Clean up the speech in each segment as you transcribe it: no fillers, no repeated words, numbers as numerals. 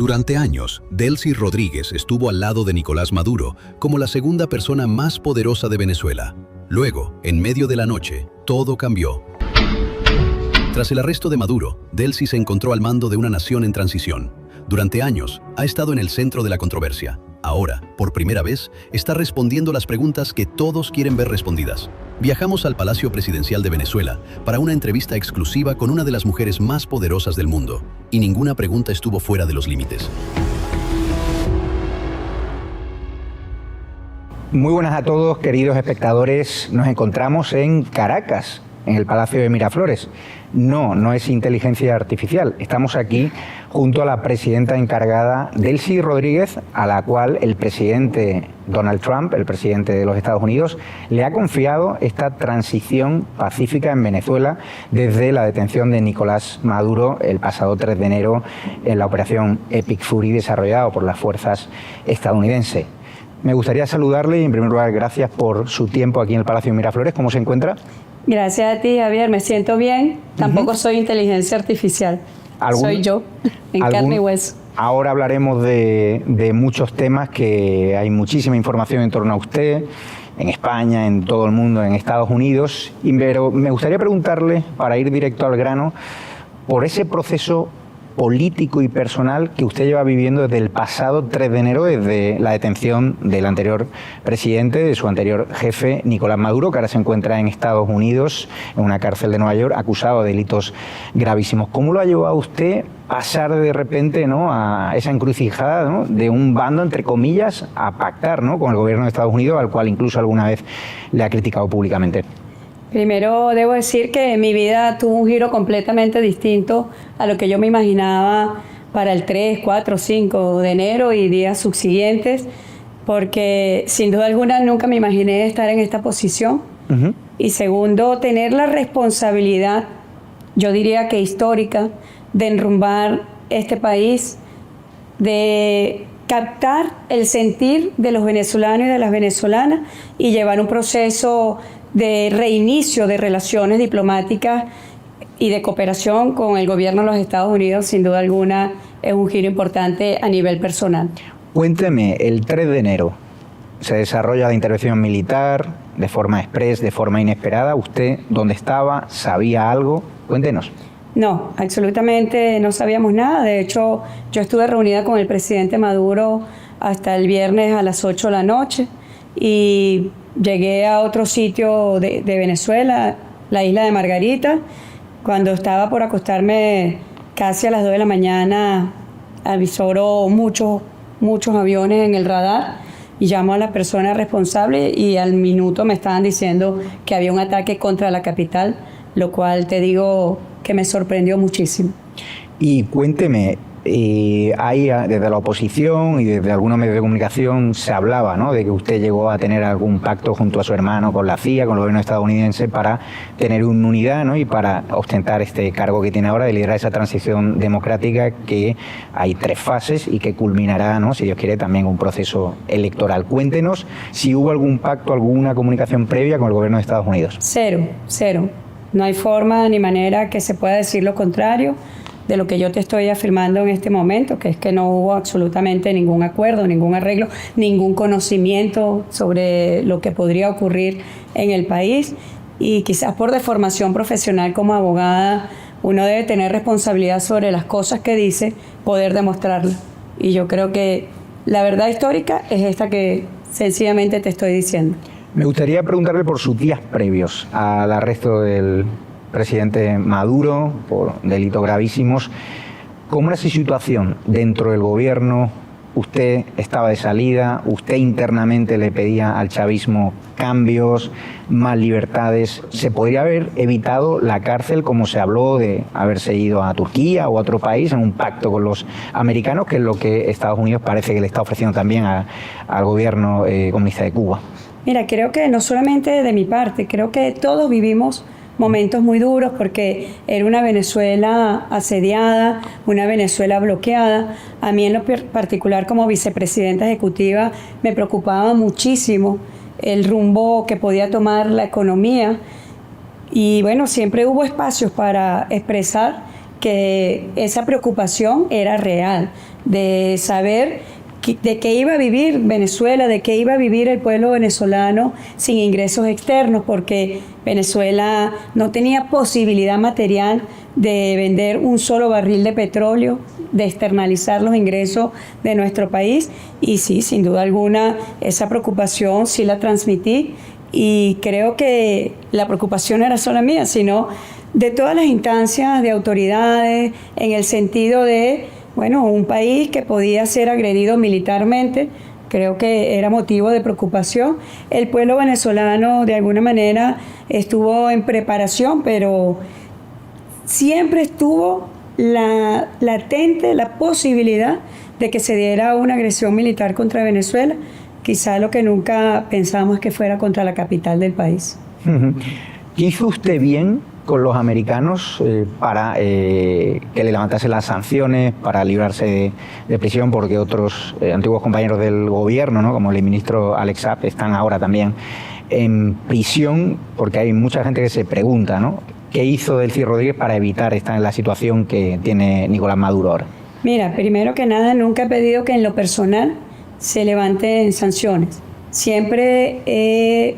Durante años, Delcy Rodríguez estuvo al lado de Nicolás Maduro como la segunda persona más poderosa de Venezuela. Luego, en medio de la noche, todo cambió. Tras el arresto de Maduro, Delcy se encontró al mando de una nación en transición. Durante años, ha estado en el centro de la controversia. Ahora, por primera vez, está respondiendo las preguntas que todos quieren ver respondidas. Viajamos al Palacio Presidencial de Venezuela para una entrevista exclusiva con una de las mujeres más poderosas del mundo, y ninguna pregunta estuvo fuera de los límites. Muy buenas a todos, queridos espectadores. Nos encontramos en Caracas, en el Palacio de Miraflores. No es inteligencia artificial. Estamos aquí junto a la presidenta encargada, Delcy Rodríguez, a la cual el presidente Donald Trump, el presidente de los Estados Unidos, le ha confiado esta transición pacífica en Venezuela desde la detención de Nicolás Maduro el pasado 3 de enero en la operación Epic Fury desarrollada por las fuerzas estadounidenses. Me gustaría saludarle y, en primer lugar, gracias por su tiempo aquí en el Palacio de Miraflores. ¿Cómo se encuentra? Gracias a ti, Javier. Me siento bien. Tampoco soy inteligencia artificial. Soy yo, en carne y hueso. Ahora hablaremos de muchos temas, que hay muchísima información en torno a usted, en España, en todo el mundo, en Estados Unidos. Pero me gustaría preguntarle, para ir directo al grano, por ese proceso político y personal que usted lleva viviendo desde el pasado 3 de enero, desde la detención del anterior presidente, de su anterior jefe, Nicolás Maduro, que ahora se encuentra en Estados Unidos, en una cárcel de Nueva York, acusado de delitos gravísimos. ¿Cómo lo ha llevado a usted pasar de repente, ¿no?, a esa encrucijada, ¿no?, de un bando, entre comillas, a pactar, ¿no?, con el gobierno de Estados Unidos, al cual incluso alguna vez le ha criticado públicamente? Primero debo decir que mi vida tuvo un giro completamente distinto a lo que yo me imaginaba para el 3, 4, 5 de enero y días subsiguientes, porque sin duda alguna nunca me imaginé estar en esta posición. Y segundo, tener la responsabilidad, yo diría que histórica, de enrumbar este país, de captar el sentir de los venezolanos y de las venezolanas y llevar un proceso de reinicio de relaciones diplomáticas y de cooperación con el gobierno de los Estados Unidos. Sin duda alguna es un giro importante a nivel personal. Cuénteme, el 3 de enero se desarrolla la intervención militar de forma express, de forma inesperada. ¿Usted dónde estaba? ¿Sabía algo? Cuéntenos. No, absolutamente no sabíamos nada. De hecho, yo estuve reunida con el presidente Maduro hasta el viernes a las 8 de la noche y llegué a otro sitio de Venezuela, la isla de Margarita. Cuando estaba por acostarme casi a las 2 de la mañana, avisoró muchos aviones en el radar y llamó a la persona responsable y al minuto me estaban diciendo que había un ataque contra la capital, lo cual te digo que me sorprendió muchísimo. Y cuénteme, hay desde la oposición y desde algunos medios de comunicación se hablaba, ¿no?, de que usted llegó a tener algún pacto junto a su hermano con la CIA, con el gobierno estadounidense, para tener una unidad, ¿no?, y para ostentar este cargo que tiene ahora de liderar esa transición democrática, que hay 3 fases y que culminará, ¿no?, si Dios quiere, también un proceso electoral. Cuéntenos si hubo algún pacto, alguna comunicación previa con el gobierno de Estados Unidos. Cero. No hay forma ni manera que se pueda decir lo contrario de lo que yo te estoy afirmando en este momento, que es que no hubo absolutamente ningún acuerdo, ningún arreglo, ningún conocimiento sobre lo que podría ocurrir en el país. Y quizás por deformación profesional como abogada, uno debe tener responsabilidad sobre las cosas que dice, poder demostrarlas. Y yo creo que la verdad histórica es esta que sencillamente te estoy diciendo. Me gustaría preguntarle por sus días previos al arresto del presidente Maduro por delitos gravísimos. ¿Cómo era esa situación dentro del gobierno? ¿Usted estaba de salida? ¿Usted internamente le pedía al chavismo cambios, más libertades? ¿Se podría haber evitado la cárcel, como se habló de haberse ido a Turquía o a otro país en un pacto con los americanos, que es lo que Estados Unidos parece que le está ofreciendo también al gobierno comunista de Cuba? Mira, creo que no solamente de mi parte, creo que todos vivimos momentos muy duros porque era una Venezuela asediada, una Venezuela bloqueada. A mí en lo particular como vicepresidenta ejecutiva me preocupaba muchísimo el rumbo que podía tomar la economía y bueno, siempre hubo espacios para expresar que esa preocupación era real, de saber de qué iba a vivir Venezuela, de qué iba a vivir el pueblo venezolano sin ingresos externos, porque Venezuela no tenía posibilidad material de vender un solo barril de petróleo, de externalizar los ingresos de nuestro país. Y sí, sin duda alguna, esa preocupación sí la transmití, y creo que la preocupación no era solo mía, sino de todas las instancias de autoridades, en el sentido de, bueno, un país que podía ser agredido militarmente. Creo que era motivo de preocupación. El pueblo venezolano de alguna manera estuvo en preparación, pero siempre estuvo latente la posibilidad de que se diera una agresión militar contra Venezuela. Quizá lo que nunca pensamos es que fuera contra la capital del país. ¿Qué hizo usted bien con los americanos para que le levantasen las sanciones, para librarse de prisión? Porque otros antiguos compañeros del gobierno, ¿no?, como el ministro Alex Saab, están ahora también en prisión, porque hay mucha gente que se pregunta, ¿no?, ¿qué hizo Delcy Rodríguez para evitar estar en la situación que tiene Nicolás Maduro ahora? Mira, primero que nada, nunca he pedido que en lo personal se levanten sanciones. Siempre he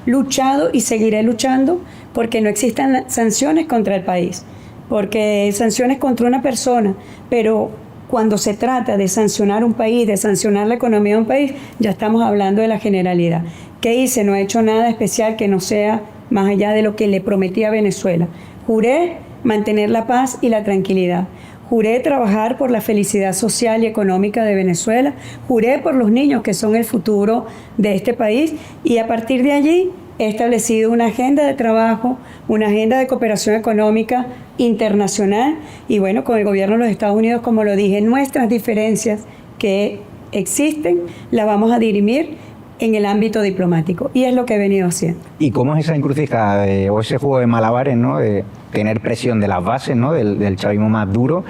luchado y seguiré luchando porque no existan sanciones contra el país, porque sanciones contra una persona, pero cuando se trata de sancionar un país, de sancionar la economía de un país, ya estamos hablando de la generalidad. ¿Qué hice? No he hecho nada especial que no sea más allá de lo que le prometí a Venezuela. Juré mantener la paz y la tranquilidad. Juré trabajar por la felicidad social y económica de Venezuela. Juré por los niños que son el futuro de este país, y a partir de allí he establecido una agenda de trabajo, una agenda de cooperación económica internacional, y bueno, con el gobierno de los Estados Unidos, como lo dije, nuestras diferencias que existen las vamos a dirimir en el ámbito diplomático, y es lo que he venido haciendo. ¿Y cómo es esa encrucijada o ese juego de malabares, ¿no?, de tener presión de las bases, ¿no?, del chavismo más duro,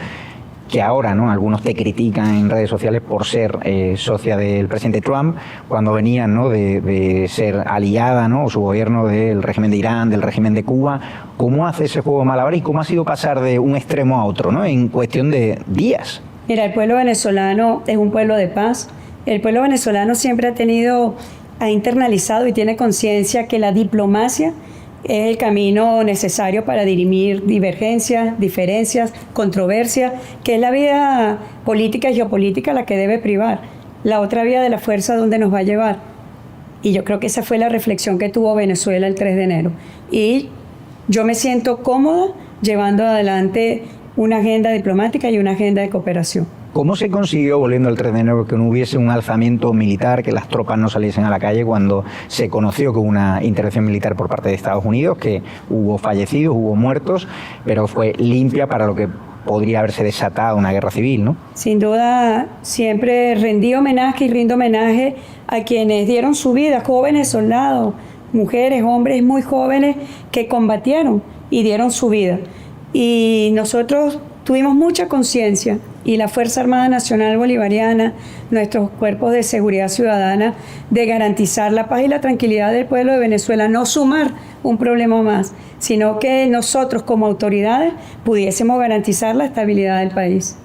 que ahora, ¿no?, algunos te critican en redes sociales por ser socia del presidente Trump, cuando venían, ¿no?, de ser aliada, ¿no?, o su gobierno, del régimen de Irán, del régimen de Cuba? ¿Cómo hace ese juego de malabares y cómo ha sido pasar de un extremo a otro, ¿no?, en cuestión de días? Mira, el pueblo venezolano es un pueblo de paz. El pueblo venezolano siempre ha internalizado y tiene conciencia que la diplomacia es el camino necesario para dirimir divergencias, diferencias, controversias, que es la vía política y geopolítica la que debe privar. La otra vía de la fuerza, ¿dónde nos va a llevar? Y yo creo que esa fue la reflexión que tuvo Venezuela el 3 de enero. Y yo me siento cómoda llevando adelante una agenda diplomática y una agenda de cooperación. ¿Cómo se consiguió, volviendo al 3 de enero, que no hubiese un alzamiento militar, que las tropas no saliesen a la calle cuando se conoció que hubo una intervención militar por parte de Estados Unidos, que hubo fallecidos, hubo muertos, pero fue limpia para lo que podría haberse desatado una guerra civil, ¿no? Sin duda, siempre rendí homenaje y rindo homenaje a quienes dieron su vida, jóvenes soldados, mujeres, hombres muy jóvenes que combatieron y dieron su vida. Y nosotros tuvimos mucha conciencia, y la Fuerza Armada Nacional Bolivariana, nuestros cuerpos de seguridad ciudadana, de garantizar la paz y la tranquilidad del pueblo de Venezuela, no sumar un problema más, sino que nosotros como autoridades pudiésemos garantizar la estabilidad del país.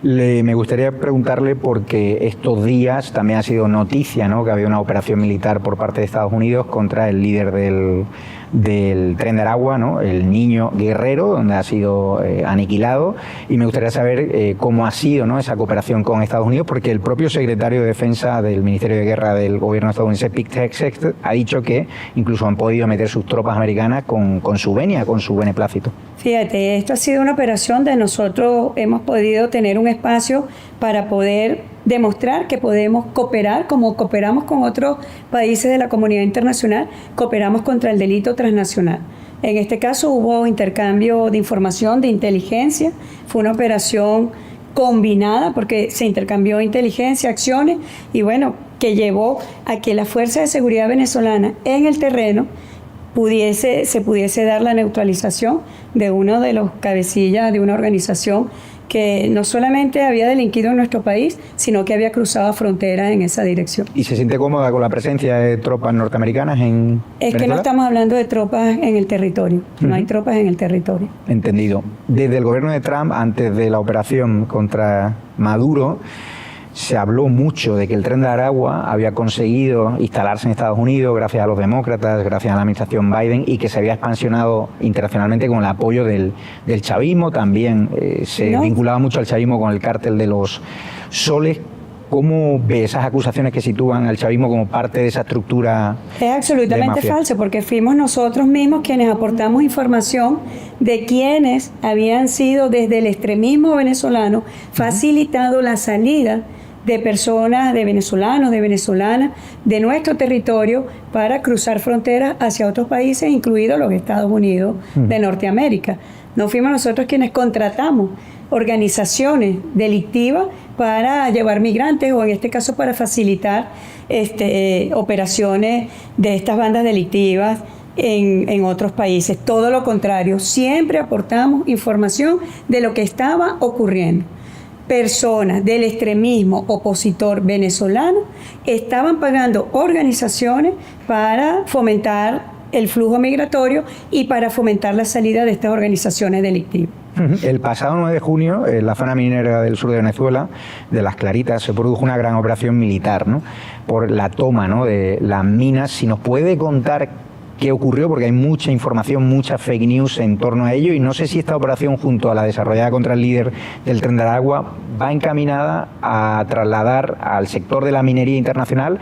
Me gustaría preguntarle, porque estos días también ha sido noticia, ¿no?, que había una operación militar por parte de Estados Unidos contra el líder del Tren de Aragua, ¿no?, el Niño Guerrero, donde ha sido aniquilado, y me gustaría saber cómo ha sido, ¿no?, esa cooperación con Estados Unidos, porque el propio secretario de Defensa del Ministerio de Guerra del gobierno estadounidense, Pete Hegseth, ha dicho que incluso han podido meter sus tropas americanas con su venia, con su beneplácito. Fíjate, esto ha sido una operación de nosotros hemos podido tener un espacio para poder demostrar que podemos cooperar como cooperamos con otros países de la comunidad internacional, cooperamos contra el delito transnacional. En este caso hubo intercambio de información, de inteligencia, fue una operación combinada porque se intercambió inteligencia, acciones, y bueno, que llevó a que la Fuerza de Seguridad venezolana en el terreno se pudiese dar la neutralización de uno de los cabecillas de una organización que no solamente había delinquido en nuestro país, sino que había cruzado fronteras en esa dirección. ¿Y se siente cómoda con la presencia de tropas norteamericanas en Es Venezuela? que no estamos hablando de tropas en el territorio, no hay tropas en el territorio. Entendido. Desde el gobierno de Trump, antes de la operación contra Maduro, se habló mucho de que el Tren de Aragua había conseguido instalarse en Estados Unidos gracias a los demócratas, gracias a la administración Biden, y que se había expansionado internacionalmente con el apoyo del chavismo. También se vinculaba mucho al chavismo con el cártel de los Soles. ¿Cómo ve esas acusaciones que sitúan al chavismo como parte de esa estructura? Es absolutamente falso, porque fuimos nosotros mismos quienes aportamos información de quienes habían sido desde el extremismo venezolano facilitado la salida de personas, de venezolanos, de venezolanas, de nuestro territorio para cruzar fronteras hacia otros países, incluidos los Estados Unidos de Norteamérica. No fuimos nosotros quienes contratamos organizaciones delictivas para llevar migrantes, o en este caso para facilitar operaciones de estas bandas delictivas en otros países. Todo lo contrario, siempre aportamos información de lo que estaba ocurriendo. Personas del extremismo opositor venezolano estaban pagando organizaciones para fomentar el flujo migratorio y para fomentar la salida de estas organizaciones delictivas. El pasado 9 de junio, en la zona minera del sur de Venezuela, de Las Claritas, se produjo una gran operación militar, ¿no?, por la toma, ¿no?, de las minas. Si nos puede contar qué ocurrió, porque hay mucha información, mucha fake news en torno a ello, y no sé si esta operación, junto a la desarrollada contra el líder del Tren de Aragua, va encaminada a trasladar al sector de la minería internacional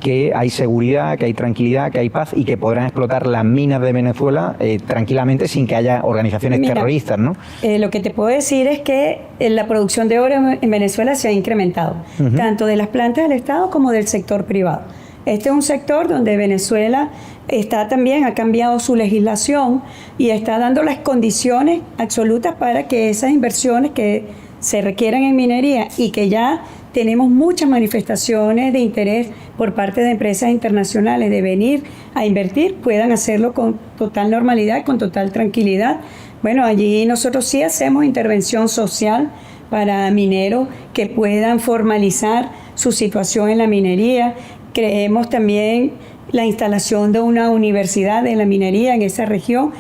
que hay seguridad, que hay tranquilidad, que hay paz y que podrán explotar las minas de Venezuela tranquilamente sin que haya organizaciones terroristas, ¿no? Lo que te puedo decir es que la producción de oro en Venezuela se ha incrementado, tanto de las plantas del Estado como del sector privado. Este es un sector donde Venezuela ha cambiado su legislación y está dando las condiciones absolutas para que esas inversiones que se requieran en minería, y que ya tenemos muchas manifestaciones de interés por parte de empresas internacionales de venir a invertir, puedan hacerlo con total normalidad, con total tranquilidad. Bueno, allí nosotros sí hacemos intervención social para mineros que puedan formalizar su situación en la minería. Creemos también la instalación de una universidad de la minería en esa región.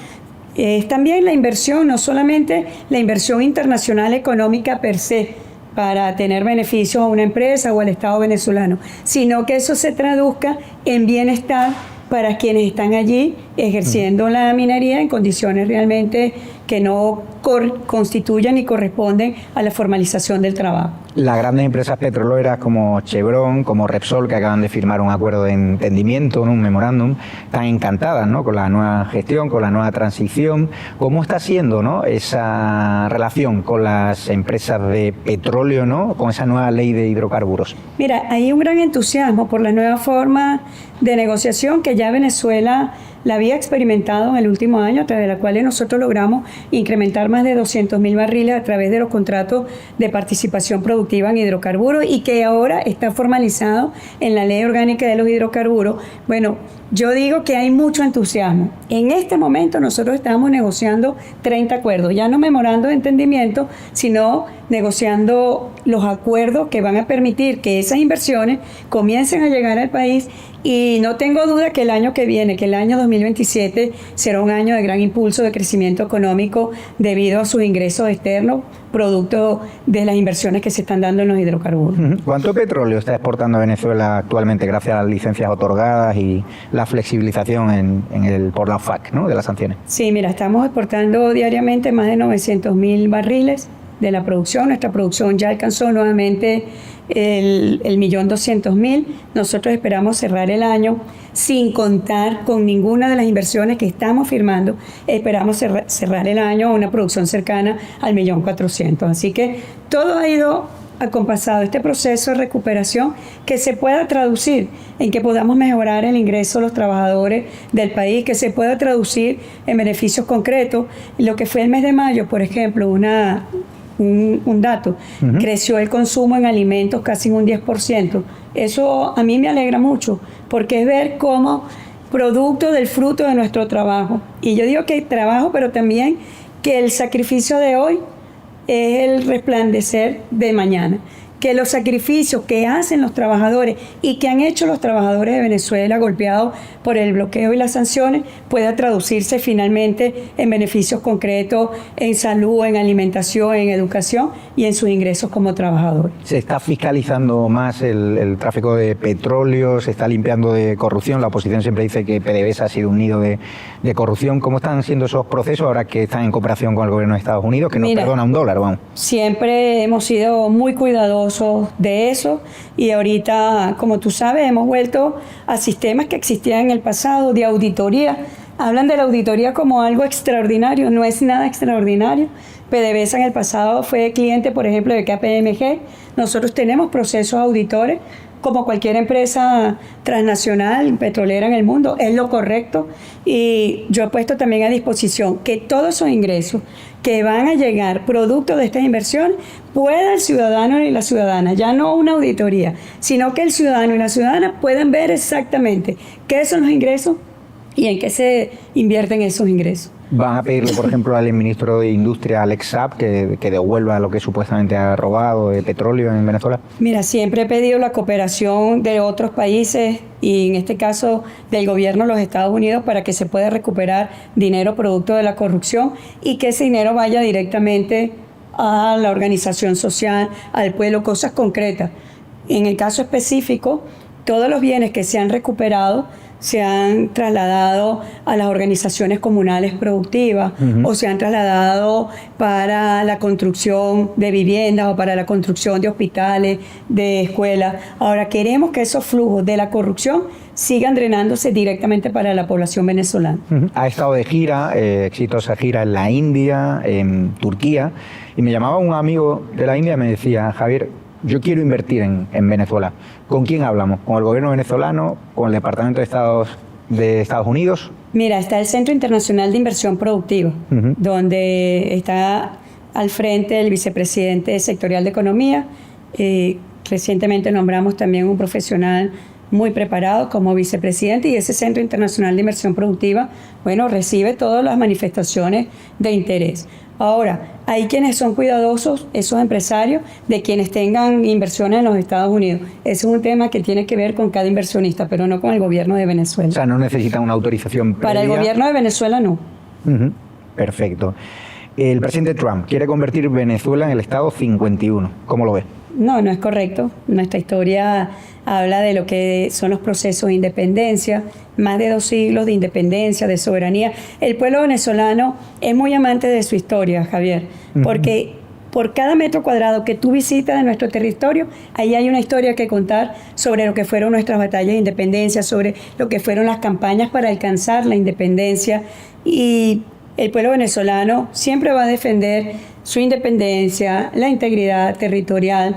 Es también la inversión, no solamente la inversión internacional económica per se, para tener beneficios a una empresa o al Estado venezolano, sino que eso se traduzca en bienestar para quienes están allí ejerciendo la minería en condiciones realmente que no constituyan ni corresponden a la formalización del trabajo. Las grandes empresas petroleras como Chevron, como Repsol, que acaban de firmar un acuerdo de entendimiento, ¿no?, un memorándum, están encantadas, ¿no?, con la nueva gestión, con la nueva transición. ¿Cómo está siendo, ¿no?, esa relación con las empresas de petróleo, ¿no?, con esa nueva ley de hidrocarburos? Mira, hay un gran entusiasmo por la nueva forma de negociación que ya Venezuela la había experimentado en el último año, a través de la cual nosotros logramos incrementar más de 200.000 barriles a través de los contratos de participación productiva en hidrocarburos, y que ahora está formalizado en la Ley Orgánica de los Hidrocarburos. Bueno, yo digo que hay mucho entusiasmo. En este momento nosotros estamos negociando 30 acuerdos, ya no memorando de entendimiento, sino negociando los acuerdos que van a permitir que esas inversiones comiencen a llegar al país. Y no tengo duda que el año que viene, que el año 2027, será un año de gran impulso de crecimiento económico debido a sus ingresos externos, producto de las inversiones que se están dando en los hidrocarburos. ¿Cuánto petróleo está exportando Venezuela actualmente gracias a las licencias otorgadas y la flexibilización por la OFAC, ¿no?, de las sanciones? Sí, mira, estamos exportando diariamente más de 900.000 barriles de la producción. Nuestra producción ya alcanzó nuevamente el 1.200.000. Nosotros esperamos cerrar el año sin contar con ninguna de las inversiones que estamos firmando. Esperamos cerrar el año a una producción cercana al 1.400.000. Así que todo ha ido acompasado, este proceso de recuperación, que se pueda traducir en que podamos mejorar el ingreso de los trabajadores del país, que se pueda traducir en beneficios concretos. Lo que fue el mes de mayo, por ejemplo, un dato, creció el consumo en alimentos casi en un 10%. Eso a mí me alegra mucho, porque es ver cómo producto del fruto de nuestro trabajo, y yo digo que hay trabajo, pero también que el sacrificio de hoy es el resplandecer de mañana. Que los sacrificios que hacen los trabajadores y que han hecho los trabajadores de Venezuela golpeados por el bloqueo y las sanciones pueda traducirse finalmente en beneficios concretos en salud, en alimentación, en educación y en sus ingresos como trabajadores. ¿Se está fiscalizando más el tráfico de petróleo? ¿Se está limpiando de corrupción? La oposición siempre dice que PDVSA ha sido un nido de corrupción. ¿Cómo están siendo esos procesos ahora que están en cooperación con el gobierno de Estados Unidos, que nos perdona $1, vamos? Siempre hemos sido muy cuidadosos de eso y ahorita, como tú sabes, hemos vuelto a sistemas que existían en el pasado de auditoría. Hablan de la auditoría como algo extraordinario, no es nada extraordinario. PDVSA en el pasado fue cliente, por ejemplo, de KPMG. Nosotros tenemos procesos auditores como cualquier empresa transnacional, petrolera en el mundo, es lo correcto. Y yo he puesto también a disposición que todos esos ingresos que van a llegar producto de estas inversiones pueda el ciudadano y la ciudadana, ya no una auditoría, sino que el ciudadano y la ciudadana puedan ver exactamente qué son los ingresos y en qué se invierten esos ingresos. ¿Van a pedirle, por ejemplo, al ministro de Industria, Alex Saab, que devuelva lo que supuestamente ha robado de petróleo en Venezuela? Mira, siempre he pedido la cooperación de otros países y en este caso del gobierno de los Estados Unidos para que se pueda recuperar dinero producto de la corrupción y que ese dinero vaya directamente a la organización social, al pueblo, cosas concretas. En el caso específico, todos los bienes que se han recuperado se han trasladado a las organizaciones comunales productivas o se han trasladado para la construcción de viviendas o para la construcción de hospitales, de escuelas. Ahora queremos que esos flujos de la corrupción sigan drenándose directamente para la población venezolana. Ha estado de gira, exitosa gira en la India, en Turquía, y me llamaba un amigo de la India y me decía, Javier, yo quiero invertir en Venezuela. ¿Con quién hablamos? ¿Con el gobierno venezolano? ¿Con el Departamento de Estados Unidos? Mira, está el Centro Internacional de Inversión Productiva, donde está al frente el vicepresidente sectorial de Economía. Recientemente nombramos también un profesional muy preparado como vicepresidente y ese Centro Internacional de Inversión Productiva, bueno, recibe todas las manifestaciones de interés. Ahora, hay quienes son cuidadosos, esos empresarios, de quienes tengan inversiones en los Estados Unidos. Ese es un tema que tiene que ver con cada inversionista, pero no con el gobierno de Venezuela. O sea, no necesitan una autorización previa. Para el gobierno de Venezuela, no. Perfecto. El presidente Trump quiere convertir Venezuela en el estado 51. ¿Cómo lo ves? No es correcto. Nuestra historia habla de lo que son los procesos de independencia, más de 2 siglos de independencia, de soberanía. El pueblo venezolano es muy amante de su historia, Javier, porque por cada metro cuadrado que tú visitas de nuestro territorio, ahí hay una historia que contar sobre lo que fueron nuestras batallas de independencia, sobre lo que fueron las campañas para alcanzar la independencia. Y el pueblo venezolano siempre va a defender su independencia, la integridad territorial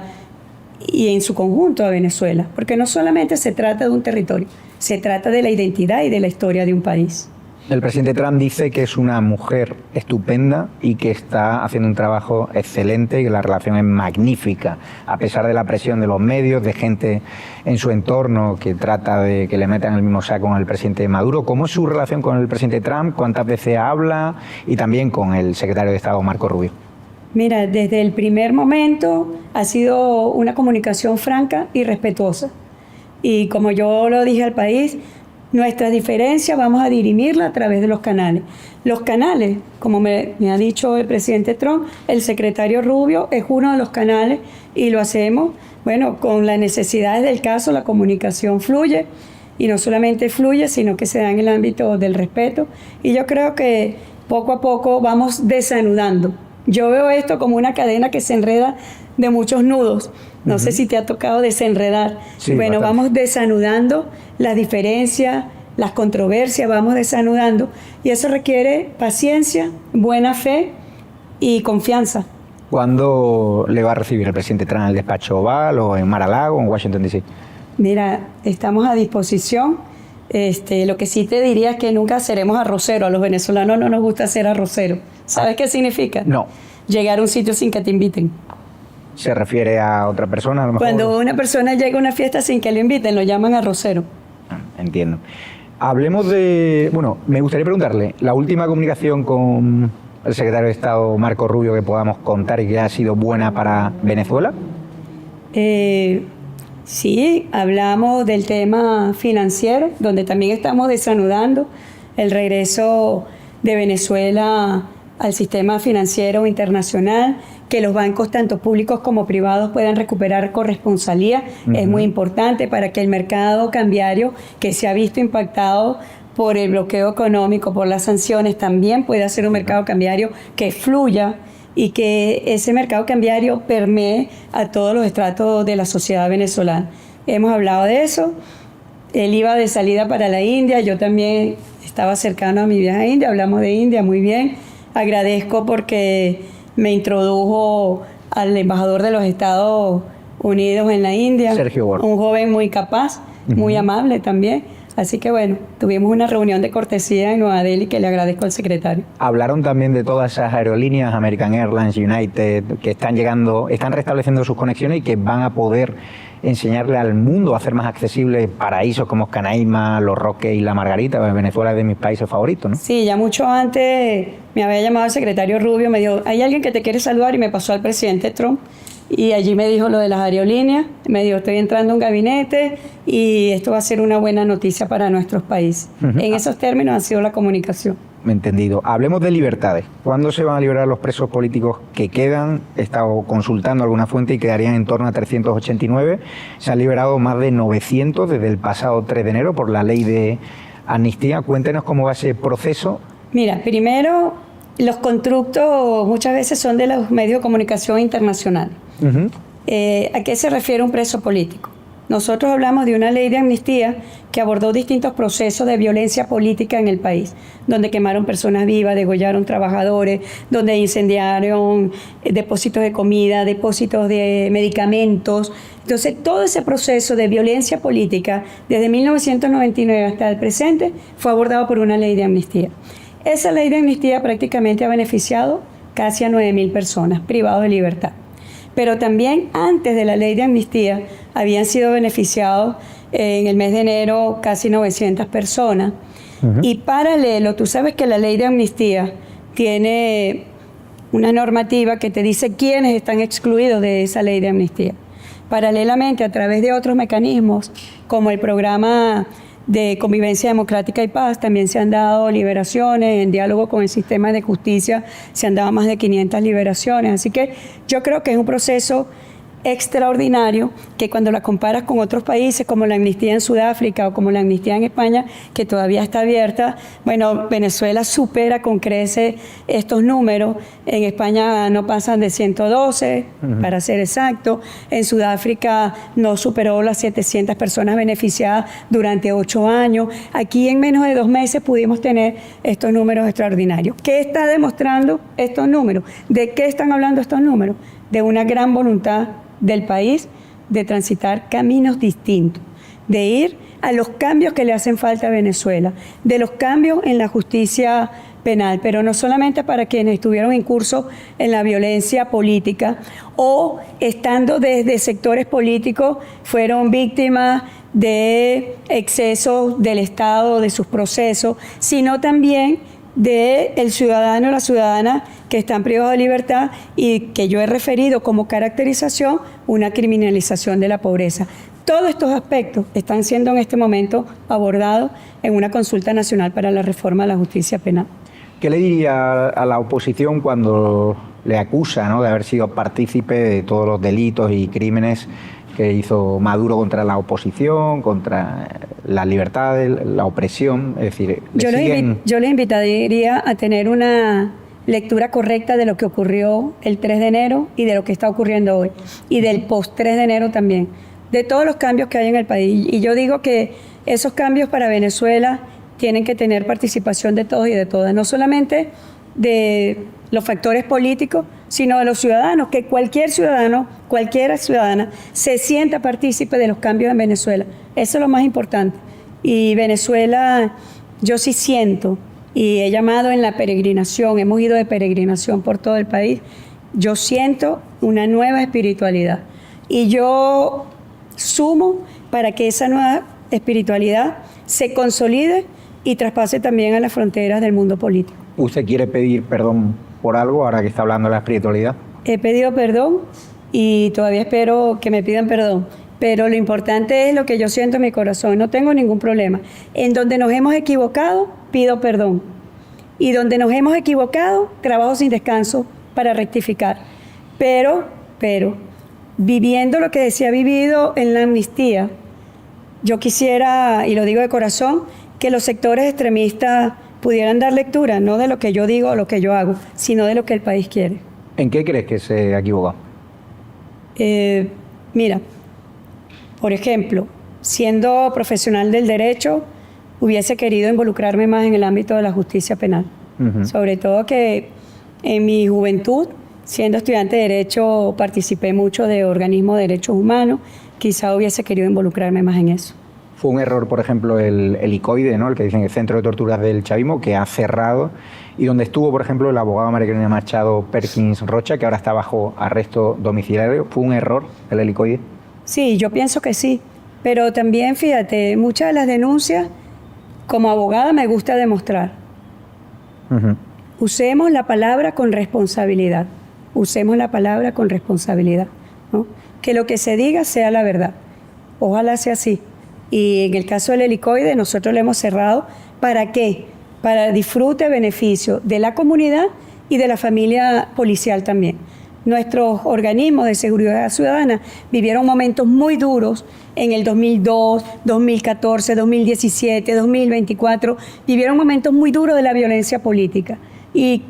y en su conjunto a Venezuela, porque no solamente se trata de un territorio, se trata de la identidad y de la historia de un país. El presidente Trump dice que es una mujer estupenda y que está haciendo un trabajo excelente y que la relación es magnífica, a pesar de la presión de los medios, de gente en su entorno que trata de que le metan el mismo saco con el presidente Maduro. ¿Cómo es su relación con el presidente Trump? ¿Cuántas veces habla? Y también con el secretario de Estado, Marco Rubio. Mira, desde el primer momento ha sido una comunicación franca y respetuosa. Y como yo lo dije al país, nuestras diferencias vamos a dirimirla a través de los canales. Los canales, como me ha dicho el presidente Trump, el secretario Rubio es uno de los canales y lo hacemos, bueno, con las necesidades del caso, la comunicación fluye y no solamente fluye, sino que se da en el ámbito del respeto. Y yo creo que poco a poco vamos desanudando. Yo veo esto como una cadena que se enreda de muchos nudos. No sé si te ha tocado desenredar. Sí, bueno, bastante. vamos desanudando las diferencias, las controversias, vamos desanudando. Y eso requiere paciencia, buena fe y confianza. ¿Cuándo le va a recibir el presidente Trump en el despacho Oval o en Mar-a-Lago o en Washington, D.C.? Mira, estamos a disposición. Lo que sí te diría es que nunca seremos arroceros. A los venezolanos no nos gusta ser arroceros. ¿Sabes qué significa? No. Llegar a un sitio sin que te inviten. ¿Se refiere a otra persona a lo mejor? Cuando una persona llega a una fiesta sin que lo inviten, lo llaman arrocero. Entiendo. Hablemos de... Bueno, me gustaría preguntarle, la última comunicación con el secretario de Estado Marco Rubio que podamos contar y que ha sido buena para Venezuela? Sí, hablamos del tema financiero, donde también estamos desanudando el regreso de Venezuela al sistema financiero internacional, que los bancos, tanto públicos como privados, puedan recuperar corresponsalía. Es muy importante para que el mercado cambiario, que se ha visto impactado por el bloqueo económico, por las sanciones, también pueda ser un mercado cambiario que fluya y que ese mercado cambiario permee a todos los estratos de la sociedad venezolana. Hemos hablado de eso. Él iba de salida para la India, yo también estaba cercano a mi viaje a India, hablamos de India muy bien. Agradezco porque me introdujo al embajador de los Estados Unidos en la India, Sergio Borg, un joven muy capaz, muy amable también. Así que bueno, tuvimos una reunión de cortesía en Nueva Delhi que le agradezco al secretario. Hablaron también de todas esas aerolíneas, American Airlines, United, que están restableciendo sus conexiones y que van a poder enseñarle al mundo a hacer más accesibles paraísos como Canaima, Los Roques y La Margarita. Venezuela es de mis países favoritos, ¿no? Sí, ya mucho antes me había llamado el secretario Rubio, me dijo, hay alguien que te quiere saludar, y me pasó al presidente Trump. Y allí me dijo lo de las aerolíneas, me dijo, estoy entrando a un gabinete y esto va a ser una buena noticia para nuestros países. En esos términos ha sido la comunicación. Entendido. Hablemos de libertades. ¿Cuándo se van a liberar los presos políticos que quedan? He estado consultando alguna fuente y quedarían en torno a 389. Se han liberado más de 900 desde el pasado 3 de enero por la ley de amnistía. Cuéntenos cómo va ese proceso. Mira, primero, los constructos muchas veces son de los medios de comunicación internacionales. ¿A qué se refiere un preso político? Nosotros hablamos de una ley de amnistía que abordó distintos procesos de violencia política en el país, donde quemaron personas vivas, degollaron trabajadores, donde incendiaron depósitos de comida, depósitos de medicamentos. Entonces, todo ese proceso de violencia política, desde 1999 hasta el presente, fue abordado por una ley de amnistía. Esa ley de amnistía prácticamente ha beneficiado casi a 9.000 personas privados de libertad. Pero también antes de la ley de amnistía habían sido beneficiados en el mes de enero casi 900 personas. Y paralelo, tú sabes que la ley de amnistía tiene una normativa que te dice quiénes están excluidos de esa ley de amnistía. Paralelamente, a través de otros mecanismos, como el programa de convivencia democrática y paz, también se han dado liberaciones. En diálogo con el sistema de justicia se han dado más de 500 liberaciones. Así que yo creo que es un proceso extraordinario que cuando la comparas con otros países como la amnistía en Sudáfrica o como la amnistía en España, que todavía está abierta, bueno, Venezuela supera con creces estos números. En España no pasan de 112, para ser exacto. En Sudáfrica no superó las 700 personas beneficiadas durante 8 años. Aquí en menos de 2 meses pudimos tener estos números extraordinarios. ¿Qué está demostrando estos números? ¿De qué están hablando estos números? De una gran voluntad del país de transitar caminos distintos, de ir a los cambios que le hacen falta a Venezuela, de los cambios en la justicia penal, pero no solamente para quienes estuvieron incursos en la violencia política o estando desde sectores políticos fueron víctimas de excesos del Estado, de sus procesos, sino también del ciudadano o la ciudadana que están privados de libertad y que yo he referido como caracterización una criminalización de la pobreza. Todos estos aspectos están siendo en este momento abordados en una consulta nacional para la reforma de la justicia penal. ¿Qué le diría a la oposición cuando le acusa, ¿no?, de haber sido partícipe de todos los delitos y crímenes que hizo Maduro contra la oposición, contra la libertad, la opresión? Es decir, yo les invitaría a tener una lectura correcta de lo que ocurrió el 3 de enero y de lo que está ocurriendo hoy, y del post-3 de enero también, de todos los cambios que hay en el país. Y yo digo que esos cambios para Venezuela tienen que tener participación de todos y de todas, no solamente de los factores políticos, sino de los ciudadanos, que cualquier ciudadano, cualquier ciudadana se sienta partícipe de los cambios en Venezuela. Eso es lo más importante. Y Venezuela, yo sí siento, y he llamado en la peregrinación, hemos ido de peregrinación por todo el país, yo siento una nueva espiritualidad. Y yo sumo para que esa nueva espiritualidad se consolide y traspase también a las fronteras del mundo político. ¿Usted quiere pedir perdón por algo ahora que está hablando de la espiritualidad? He pedido perdón y todavía espero que me pidan perdón. Pero lo importante es lo que yo siento en mi corazón. No tengo ningún problema. En donde nos hemos equivocado, pido perdón. Y donde nos hemos equivocado, trabajo sin descanso para rectificar. Pero, viviendo lo que se ha vivido en la amnistía, yo quisiera, y lo digo de corazón, que los sectores extremistas pudieran dar lectura, no de lo que yo digo o lo que yo hago, sino de lo que el país quiere. ¿En qué crees que se ha equivocado? Mira, por ejemplo, siendo profesional del derecho, hubiese querido involucrarme más en el ámbito de la justicia penal. Sobre todo que en mi juventud, siendo estudiante de derecho, participé mucho de organismos de derechos humanos. Quizá hubiese querido involucrarme más en eso. Fue un error, por ejemplo, el ICOIDE, ¿no? El que dicen el Centro de Torturas del Chavismo, que ha cerrado, y donde estuvo, por ejemplo, el abogado María Carolina Machado Perkins Rocha, que ahora está bajo arresto domiciliario. ¿Fue un error el ICOIDE? Sí, yo pienso que sí, pero también, fíjate, muchas de las denuncias, como abogada me gusta demostrar. Usemos la palabra con responsabilidad, usemos la palabra con responsabilidad, ¿no? Que lo que se diga sea la verdad, ojalá sea así. Y en el caso del helicoide, nosotros lo hemos cerrado, ¿para qué? Para disfrute, beneficio de la comunidad y de la familia policial también. Nuestros organismos de seguridad ciudadana vivieron momentos muy duros en el 2002, 2014, 2017, 2024. Vivieron momentos muy duros de la violencia política. Y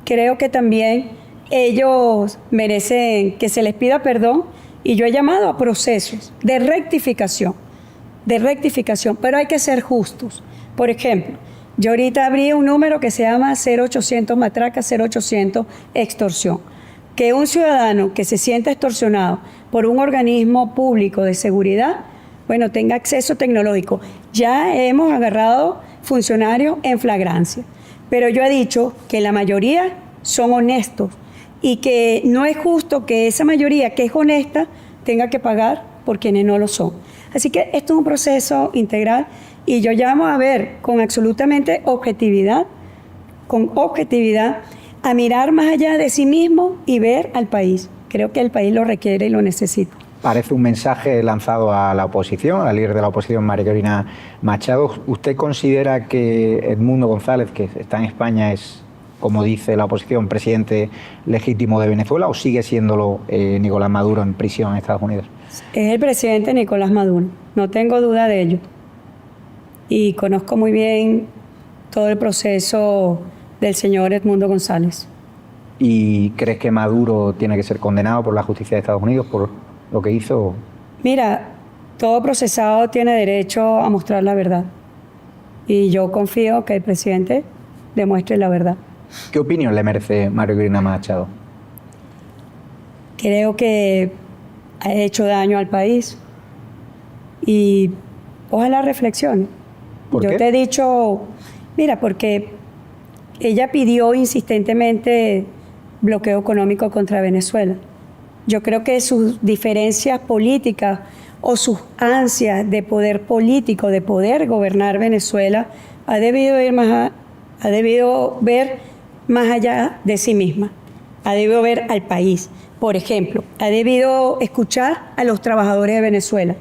creo que también ellos merecen que se les pida perdón. Y yo he llamado a procesos de rectificación, pero hay que ser justos. Por ejemplo, yo ahorita abrí un número que se llama 0800 matraca, 0800 extorsión. Que un ciudadano que se sienta extorsionado por un organismo público de seguridad, bueno, tenga acceso tecnológico. Ya hemos agarrado funcionarios en flagrancia, pero yo he dicho que la mayoría son honestos y que no es justo que esa mayoría que es honesta tenga que pagar por quienes no lo son. Así que esto es un proceso integral y yo llamo a ver con absolutamente objetividad, a mirar más allá de sí mismo y ver al país. Creo que el país lo requiere y lo necesita. Parece un mensaje lanzado a la oposición, al líder de la oposición, María Carolina Machado. ¿Usted considera que Edmundo González, que está en España, es, como dice la oposición, presidente legítimo de Venezuela, o sigue siéndolo Nicolás Maduro en prisión en Estados Unidos? Es el presidente Nicolás Maduro, no tengo duda de ello. Y conozco muy bien todo el proceso del señor Edmundo González. ¿Y crees que Maduro tiene que ser condenado por la justicia de Estados Unidos por lo que hizo? Mira, todo procesado tiene derecho a mostrar la verdad. Y yo confío que el presidente demuestre la verdad. ¿Qué opinión le merece María Carolina Machado? Creo que ha hecho daño al país. Y ojalá reflexione. ¿Por qué? Yo te he dicho, mira, porque ella pidió insistentemente bloqueo económico contra Venezuela. Yo creo que sus diferencias políticas o sus ansias de poder político, de poder gobernar Venezuela, ha debido ver más allá de sí misma. Ha debido ver al país. Por ejemplo, ha debido escuchar a los trabajadores de Venezuela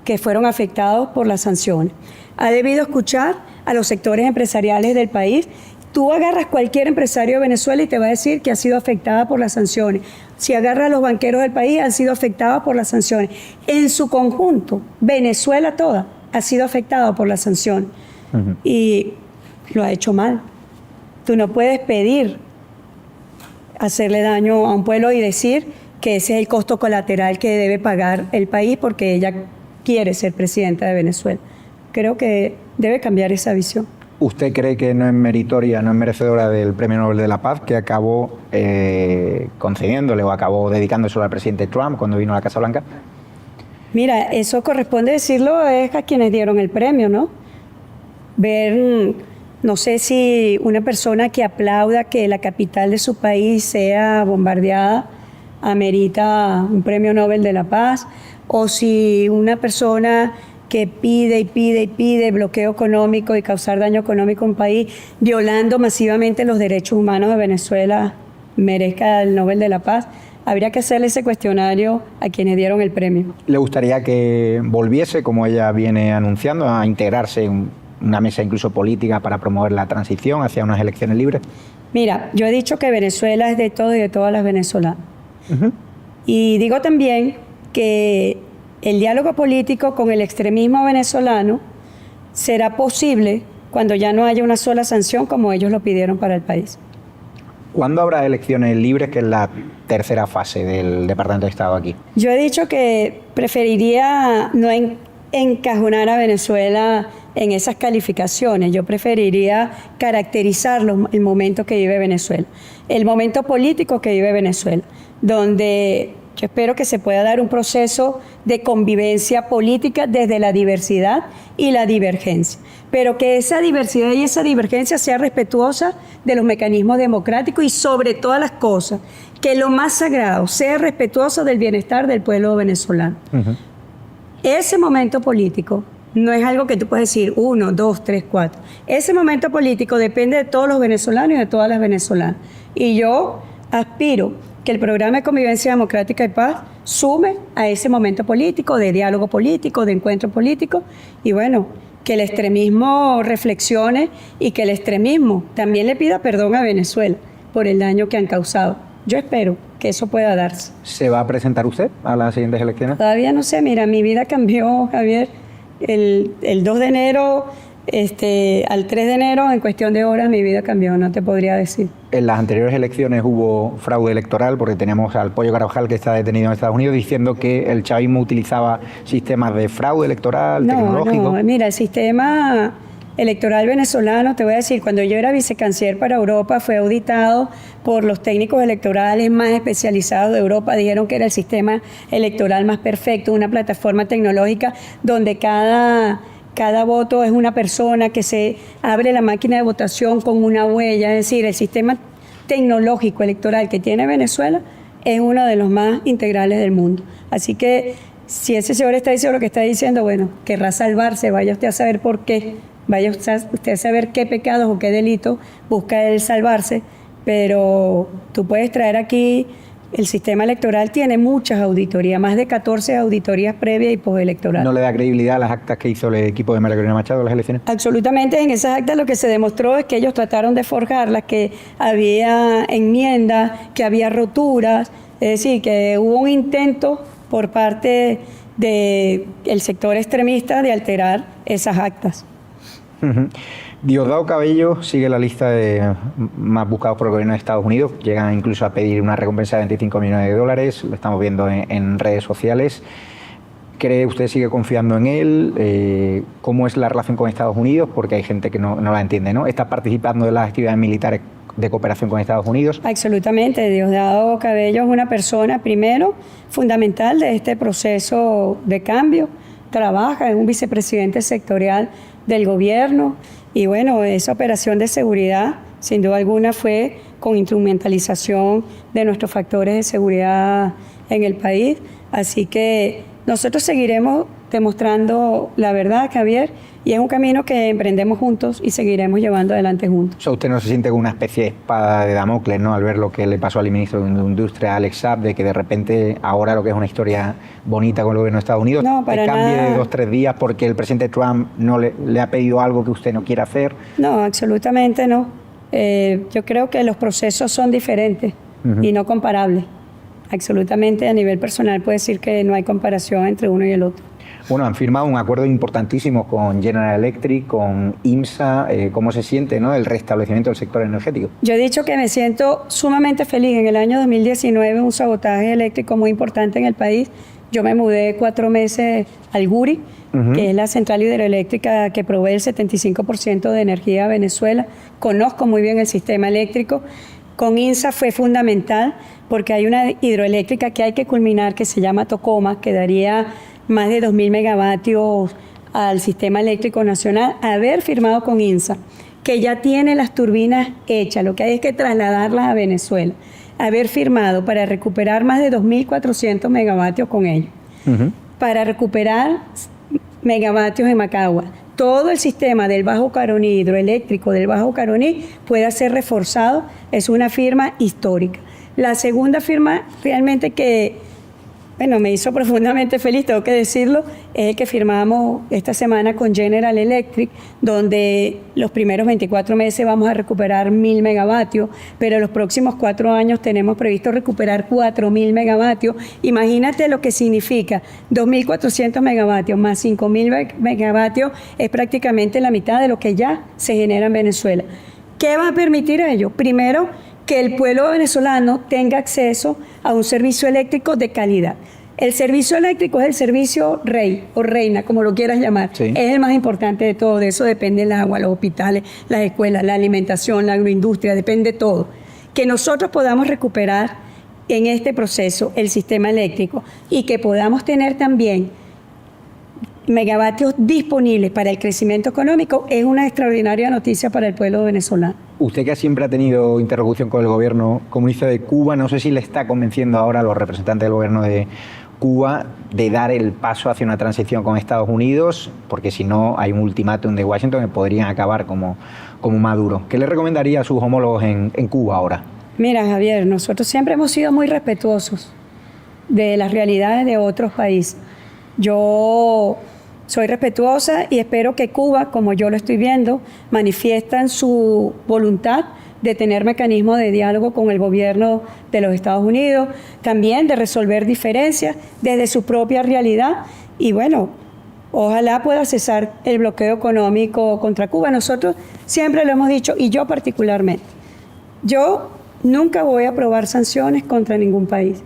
que fueron afectados por las sanciones. Ha debido escuchar a los sectores empresariales del país. Tú agarras cualquier empresario de Venezuela y te va a decir que ha sido afectada por las sanciones. Si agarras a los banqueros del país, han sido afectados por las sanciones. En su conjunto, Venezuela toda ha sido afectada por las sanciones. Y lo ha hecho mal. Tú no puedes pedir hacerle daño a un pueblo y decir que ese es el costo colateral que debe pagar el país porque ella quiere ser presidenta de Venezuela. Creo que debe cambiar esa visión. ¿Usted cree que no es meritoria, no es merecedora del Premio Nobel de la Paz que acabó concediéndole o acabó dedicándoselo al presidente Trump cuando vino a la Casa Blanca? Mira, eso corresponde decirlo es a quienes dieron el premio, ¿no? Ver, no sé si una persona que aplauda que la capital de su país sea bombardeada amerita un Premio Nobel de la Paz, o si una persona que pide y pide y pide bloqueo económico y causar daño económico a un país, violando masivamente los derechos humanos de Venezuela, merezca el Nobel de la Paz. Habría que hacerle ese cuestionario a quienes dieron el premio. ¿Le gustaría que volviese, como ella viene anunciando, a integrarse en una mesa incluso política para promover la transición hacia unas elecciones libres? Mira, yo he dicho que Venezuela es de todo y de todas las venezolanas. Y digo también que el diálogo político con el extremismo venezolano será posible cuando ya no haya una sola sanción como ellos lo pidieron para el país. ¿Cuándo habrá elecciones libres, que es la tercera fase del Departamento de Estado aquí? Yo he dicho que preferiría no encajonar a Venezuela en esas calificaciones. Yo preferiría caracterizar el momento que vive Venezuela, el momento político que vive Venezuela, donde yo espero que se pueda dar un proceso de convivencia política desde la diversidad y la divergencia, pero que esa diversidad y esa divergencia sea respetuosa de los mecanismos democráticos y, sobre todas las cosas, que lo más sagrado sea respetuoso del bienestar del pueblo venezolano. Ese momento político no es algo que tú puedes decir 1, 2, 3, 4. Ese momento político depende de todos los venezolanos y de todas las venezolanas. Y yo aspiro que el programa de convivencia democrática y paz sume a ese momento político, de diálogo político, de encuentro político, y bueno, que el extremismo reflexione y que el extremismo también le pida perdón a Venezuela por el daño que han causado. Yo espero que eso pueda darse. ¿Se va a presentar usted a las siguientes elecciones? Todavía no sé, mira, mi vida cambió, Javier. El 2 de enero al 3 de enero, en cuestión de horas, mi vida cambió, no te podría decir. En las anteriores elecciones hubo fraude electoral, porque tenemos al Pollo Carvajal, que está detenido en Estados Unidos, diciendo que el chavismo utilizaba sistemas de fraude electoral, tecnológico. No, mira, el sistema electoral venezolano, te voy a decir, cuando yo era vicecanciller para Europa, fue auditado por los técnicos electorales más especializados de Europa. Dijeron que era el sistema electoral más perfecto, una plataforma tecnológica donde cada voto es una persona, que se abre la máquina de votación con una huella. Es decir, el sistema tecnológico electoral que tiene Venezuela es uno de los más integrales del mundo. Así que si ese señor está diciendo lo que está diciendo, bueno, querrá salvarse, vaya usted a saber por qué, vaya usted a saber qué pecados o qué delitos busca él salvarse, pero tú puedes traer aquí. El sistema electoral tiene muchas auditorías, más de 14 auditorías previas y postelectorales. ¿No le da credibilidad a las actas que hizo el equipo de María Corina Machado en las elecciones? Absolutamente, en esas actas lo que se demostró es que ellos trataron de forjarlas, que había enmiendas, que había roturas, es decir, que hubo un intento por parte del sector extremista de alterar esas actas. Diosdado Cabello sigue la lista de más buscados por el gobierno de Estados Unidos. Llegan incluso a pedir una recompensa de 25 millones de dólares. Lo estamos viendo en redes sociales. ¿Cree usted, sigue confiando en él? ¿Cómo es la relación con Estados Unidos? Porque hay gente que no la entiende, ¿no? ¿Está participando de las actividades militares de cooperación con Estados Unidos? Absolutamente. Diosdado Cabello es una persona, primero, fundamental de este proceso de cambio. Trabaja, es un vicepresidente sectorial del gobierno. Y bueno, esa operación de seguridad, sin duda alguna, fue con instrumentalización de nuestros factores de seguridad en el país. Así que nosotros seguiremos demostrando la verdad, Javier, y es un camino que emprendemos juntos y seguiremos llevando adelante juntos. O sea, usted no se siente con una especie de espada de Damocles, ¿no?, al ver lo que le pasó al ministro de Industria, Alex Saab, de que de repente ahora lo que es una historia bonita con el gobierno de Estados Unidos te cambie de 2 o 3 días porque el presidente Trump no le ha pedido algo que usted no quiera hacer. No, absolutamente no. Yo creo que los procesos son diferentes y no comparables. Absolutamente, a nivel personal puedo decir que no hay comparación entre uno y el otro. Bueno, han firmado un acuerdo importantísimo con General Electric, con IMSA. ¿Cómo se siente, ¿no?, el restablecimiento del sector energético? Yo he dicho que me siento sumamente feliz. En el año 2019, un sabotaje eléctrico muy importante en el país. Yo me mudé 4 meses al Guri, que es la central hidroeléctrica que provee el 75% de energía a Venezuela. Conozco muy bien el sistema eléctrico. Con INSA fue fundamental porque hay una hidroeléctrica que hay que culminar que se llama Tocoma, que daría más de 2.000 megavatios al sistema eléctrico nacional. Haber firmado con INSA, que ya tiene las turbinas hechas, lo que hay es que trasladarlas a Venezuela. Haber firmado para recuperar más de 2.400 megavatios con ellos. Para recuperar megavatios en Macagua. Todo el sistema del Bajo Caroní, hidroeléctrico del Bajo Caroní, pueda ser reforzado. Es una firma histórica. La segunda firma realmente que, bueno, me hizo profundamente feliz, tengo que decirlo, es el que firmamos esta semana con General Electric, donde los primeros 24 meses vamos a recuperar 1.000 megavatios, pero los próximos 4 años tenemos previsto recuperar 4.000 megavatios. Imagínate lo que significa 2.400 megavatios más 5.000 megavatios, es prácticamente la mitad de lo que ya se genera en Venezuela. ¿Qué va a permitir ello? Primero, que el pueblo venezolano tenga acceso a un servicio eléctrico de calidad. El servicio eléctrico es el servicio rey o reina, como lo quieras llamar. Sí. Es el más importante de todo. De eso depende el agua, los hospitales, las escuelas, la alimentación, la agroindustria, depende todo. Que nosotros podamos recuperar en este proceso el sistema eléctrico y que podamos tener también megavatios disponibles para el crecimiento económico es una extraordinaria noticia para el pueblo venezolano. Usted, que siempre ha tenido interlocución con el gobierno comunista de Cuba, no sé si le está convenciendo ahora a los representantes del gobierno de Cuba de dar el paso hacia una transición con Estados Unidos, porque si no hay un ultimátum de Washington que podrían acabar como Maduro. ¿Qué le recomendaría a sus homólogos en Cuba ahora? Mira, Javier, nosotros siempre hemos sido muy respetuosos de las realidades de otros países. Yo soy respetuosa y espero que Cuba, como yo lo estoy viendo, manifiestan su voluntad de tener mecanismos de diálogo con el gobierno de los Estados Unidos, también de resolver diferencias desde su propia realidad y bueno, ojalá pueda cesar el bloqueo económico contra Cuba. Nosotros siempre lo hemos dicho y yo particularmente, yo nunca voy a aprobar sanciones contra ningún país,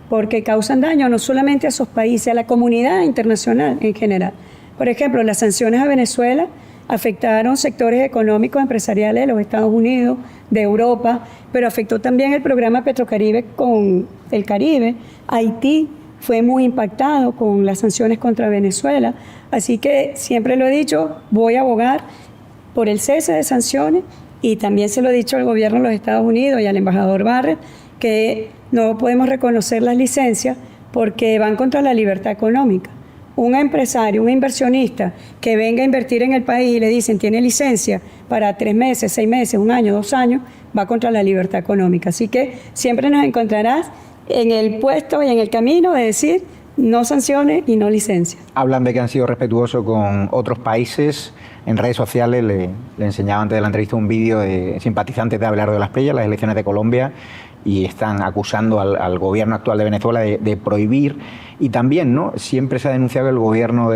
porque causan daño no solamente a esos países, a la comunidad internacional en general. Por ejemplo, las sanciones a Venezuela afectaron sectores económicos, empresariales de los Estados Unidos, de Europa, pero afectó también el programa Petrocaribe con el Caribe. Haití fue muy impactado con las sanciones contra Venezuela. Así que siempre lo he dicho, voy a abogar por el cese de sanciones y también se lo he dicho al gobierno de los Estados Unidos y al embajador Barrett, que no podemos reconocer las licencias porque van contra la libertad económica. Un empresario, un inversionista que venga a invertir en el país y le dicen tiene licencia para 3 meses, 6 meses, 1 año, 2 años, va contra la libertad económica. Así que siempre nos encontrarás en el puesto y en el camino de decir no sanciones y no licencias. Hablan de que han sido respetuosos con otros países. En redes sociales le enseñaba antes de la entrevista un vídeo de simpatizantes de Abelardo de las Preyes, las elecciones de Colombia, y están acusando al gobierno actual de Venezuela de prohibir. Y también, ¿no?, siempre se ha denunciado que el gobierno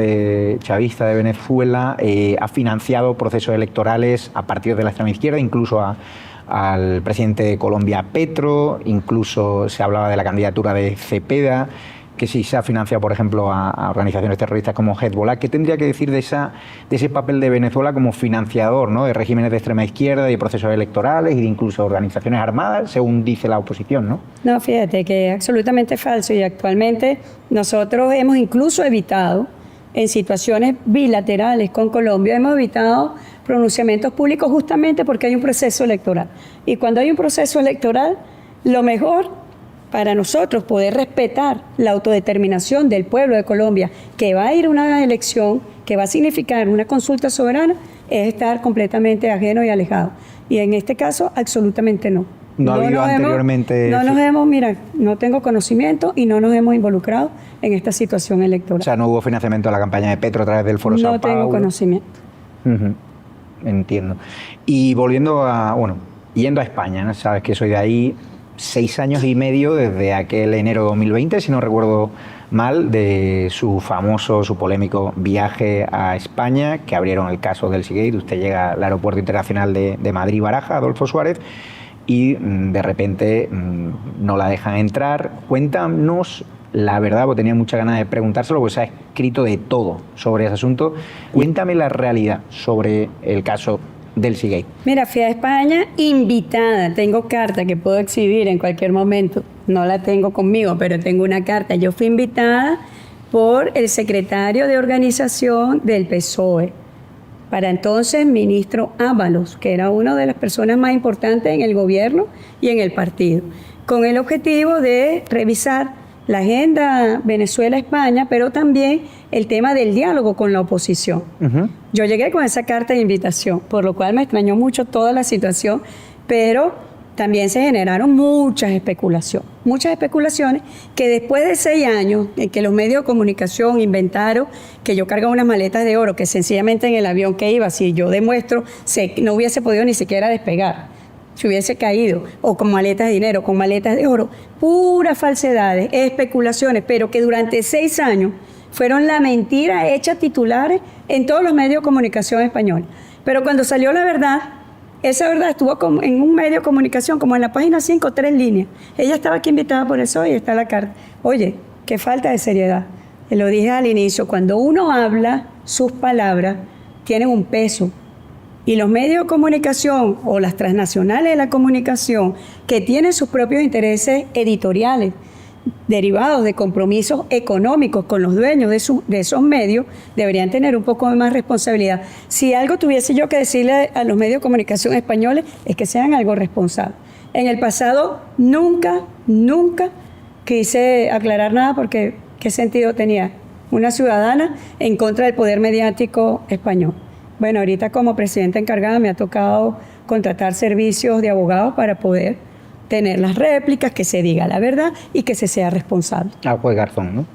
chavista de Venezuela ha financiado procesos electorales a partir de la extrema izquierda, incluso al presidente de Colombia, Petro, incluso se hablaba de la candidatura de Cepeda, que sí se ha financiado, por ejemplo, a organizaciones terroristas como Hezbollah. ¿Qué tendría que decir de ese papel de Venezuela como financiador, ¿no?, de regímenes de extrema izquierda, de procesos electorales y de incluso organizaciones armadas, según dice la oposición, ¿no? No, fíjate que es absolutamente falso y actualmente nosotros hemos incluso evitado, en situaciones bilaterales con Colombia, hemos evitado pronunciamientos públicos justamente porque hay un proceso electoral. Y cuando hay un proceso electoral, lo mejor para nosotros poder respetar la autodeterminación del pueblo de Colombia, que va a ir a una elección, que va a significar una consulta soberana, es estar completamente ajeno y alejado. Y en este caso, absolutamente no. No ha habido anteriormente... Mira, no tengo conocimiento y no nos hemos involucrado en esta situación electoral. O sea, no hubo financiamiento a la campaña de Petro a través del Foro Sao Paulo. No tengo conocimiento. Entiendo. Y volviendo yendo a España, ¿no? Sabes que soy de ahí, 6 años y medio desde aquel enero de 2020, si no recuerdo mal, de su polémico viaje a España, que abrieron el caso del Seagate. Usted llega al aeropuerto internacional de Madrid-Baraja, Adolfo Suárez, y de repente no la dejan entrar. Cuéntanos la verdad, porque tenía muchas ganas de preguntárselo, porque se ha escrito de todo sobre ese asunto. Cuéntame la realidad sobre el caso del Seagate. Mira, fui a España invitada, tengo carta que puedo exhibir en cualquier momento, no la tengo conmigo, pero tengo una carta. Yo fui invitada por el secretario de organización del PSOE, para entonces ministro Ábalos, que era una de las personas más importantes en el gobierno y en el partido, con el objetivo de revisar la agenda Venezuela-España, pero también el tema del diálogo con la oposición. Yo llegué con esa carta de invitación, por lo cual me extrañó mucho toda la situación, pero también se generaron muchas especulaciones que después de 6 años en que los medios de comunicación inventaron que yo cargaba unas maletas de oro, que sencillamente en el avión que iba, si yo demuestro, no hubiese podido ni siquiera despegar, se hubiese caído, o con maletas de dinero, con maletas de oro, puras falsedades, especulaciones, pero que durante 6 años fueron la mentira hecha titulares en todos los medios de comunicación españoles. Pero cuando salió la verdad, esa verdad estuvo como en un medio de comunicación, como en la página 5, 3 líneas. Ella estaba aquí invitada por eso y está la carta. Oye, qué falta de seriedad. Lo dije al inicio, cuando uno habla, sus palabras tienen un peso. Y los medios de comunicación o las transnacionales de la comunicación que tienen sus propios intereses editoriales derivados de compromisos económicos con los dueños de esos medios, deberían tener un poco más responsabilidad. Si algo tuviese yo que decirle a los medios de comunicación españoles es que sean algo responsables. En el pasado nunca quise aclarar nada porque ¿qué sentido tenía una ciudadana en contra del poder mediático español? Bueno, ahorita como presidenta encargada me ha tocado contratar servicios de abogados para poder tener las réplicas, que se diga la verdad y que se sea responsable. Al juez Garzón, ¿no?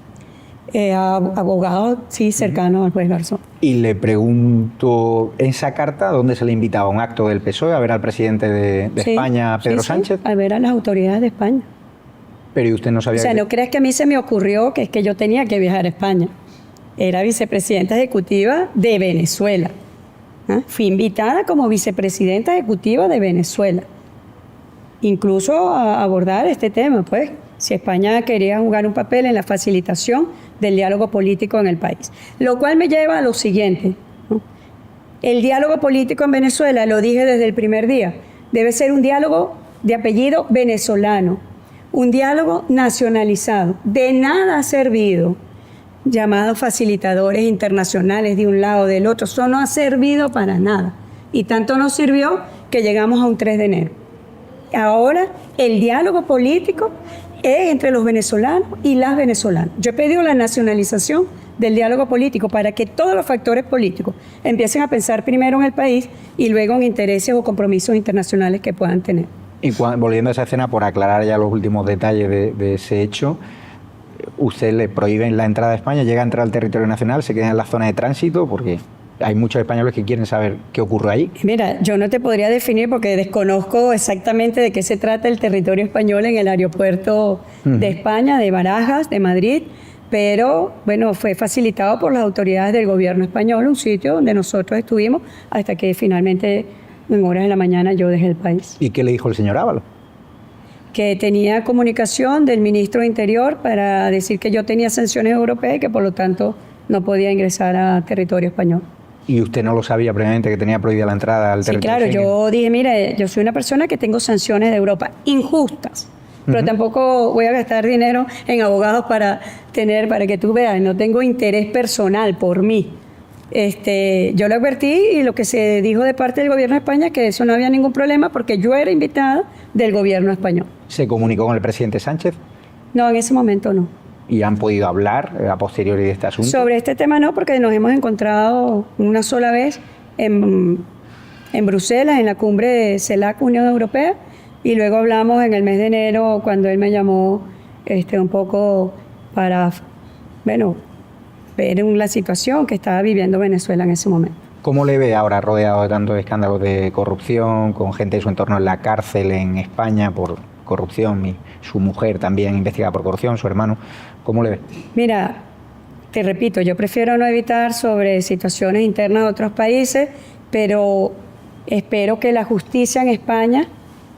Abogado, sí, cercano al juez Garzón. Y le pregunto, ¿en esa carta dónde se le invitaba? ¿Un acto del PSOE a ver al presidente de España, Pedro Sánchez? A ver a las autoridades de España. Pero ¿y usted no sabía? O sea, no creas que a mí se me ocurrió que es que yo tenía que viajar a España. Era vicepresidenta ejecutiva de Venezuela. Fui invitada como vicepresidenta ejecutiva de Venezuela. Incluso a abordar este tema, pues, si España quería jugar un papel en la facilitación del diálogo político en el país. Lo cual me lleva a lo siguiente, ¿no? El diálogo político en Venezuela, lo dije desde el primer día, debe ser un diálogo de apellido venezolano, un diálogo nacionalizado. De nada ha servido llamados facilitadores internacionales de un lado o del otro. Eso no ha servido para nada. Y tanto nos sirvió que llegamos a un 3 de enero. Ahora el diálogo político es entre los venezolanos y las venezolanas. Yo he pedido la nacionalización del diálogo político para que todos los factores políticos empiecen a pensar primero en el país y luego en intereses o compromisos internacionales que puedan tener. Y volviendo a esa escena, por aclarar ya los últimos detalles de ese hecho, usted le prohíben la entrada a España, llega a entrar al territorio nacional, se queda en la zona de tránsito porque hay muchos españoles que quieren saber qué ocurre ahí. Mira, yo no te podría definir porque desconozco exactamente de qué se trata el territorio español en el aeropuerto de España, de Barajas, de Madrid, pero bueno, fue facilitado por las autoridades del gobierno español, un sitio donde nosotros estuvimos hasta que finalmente en horas de la mañana yo dejé el país. ¿Y qué le dijo el señor Ábalos? Que tenía comunicación del ministro de Interior para decir que yo tenía sanciones europeas y que por lo tanto no podía ingresar a territorio español. ¿Y usted no lo sabía previamente que tenía prohibida la entrada al territorio? Sí, claro, yo dije, mire, yo soy una persona que tengo sanciones de Europa injustas, pero tampoco voy a gastar dinero en abogados para que tú veas, no tengo interés personal por mí. Yo lo advertí y lo que se dijo de parte del gobierno de España que eso no había ningún problema porque yo era invitada del gobierno español. ¿Se comunicó con el presidente Sánchez? No, en ese momento no. ¿Y han podido hablar a posteriori de este asunto? Sobre este tema no, porque nos hemos encontrado una sola vez en Bruselas, en la cumbre de CELAC Unión Europea, y luego hablamos en el mes de enero cuando él me llamó un poco para, bueno, ver la situación que estaba viviendo Venezuela en ese momento. ¿Cómo le ve ahora rodeado de tantos escándalos de corrupción, con gente de su entorno en la cárcel en España por corrupción, y su mujer también investigada por corrupción, su hermano? ¿Cómo le ve? Mira, te repito, yo prefiero no evitar sobre situaciones internas de otros países, pero espero que la justicia en España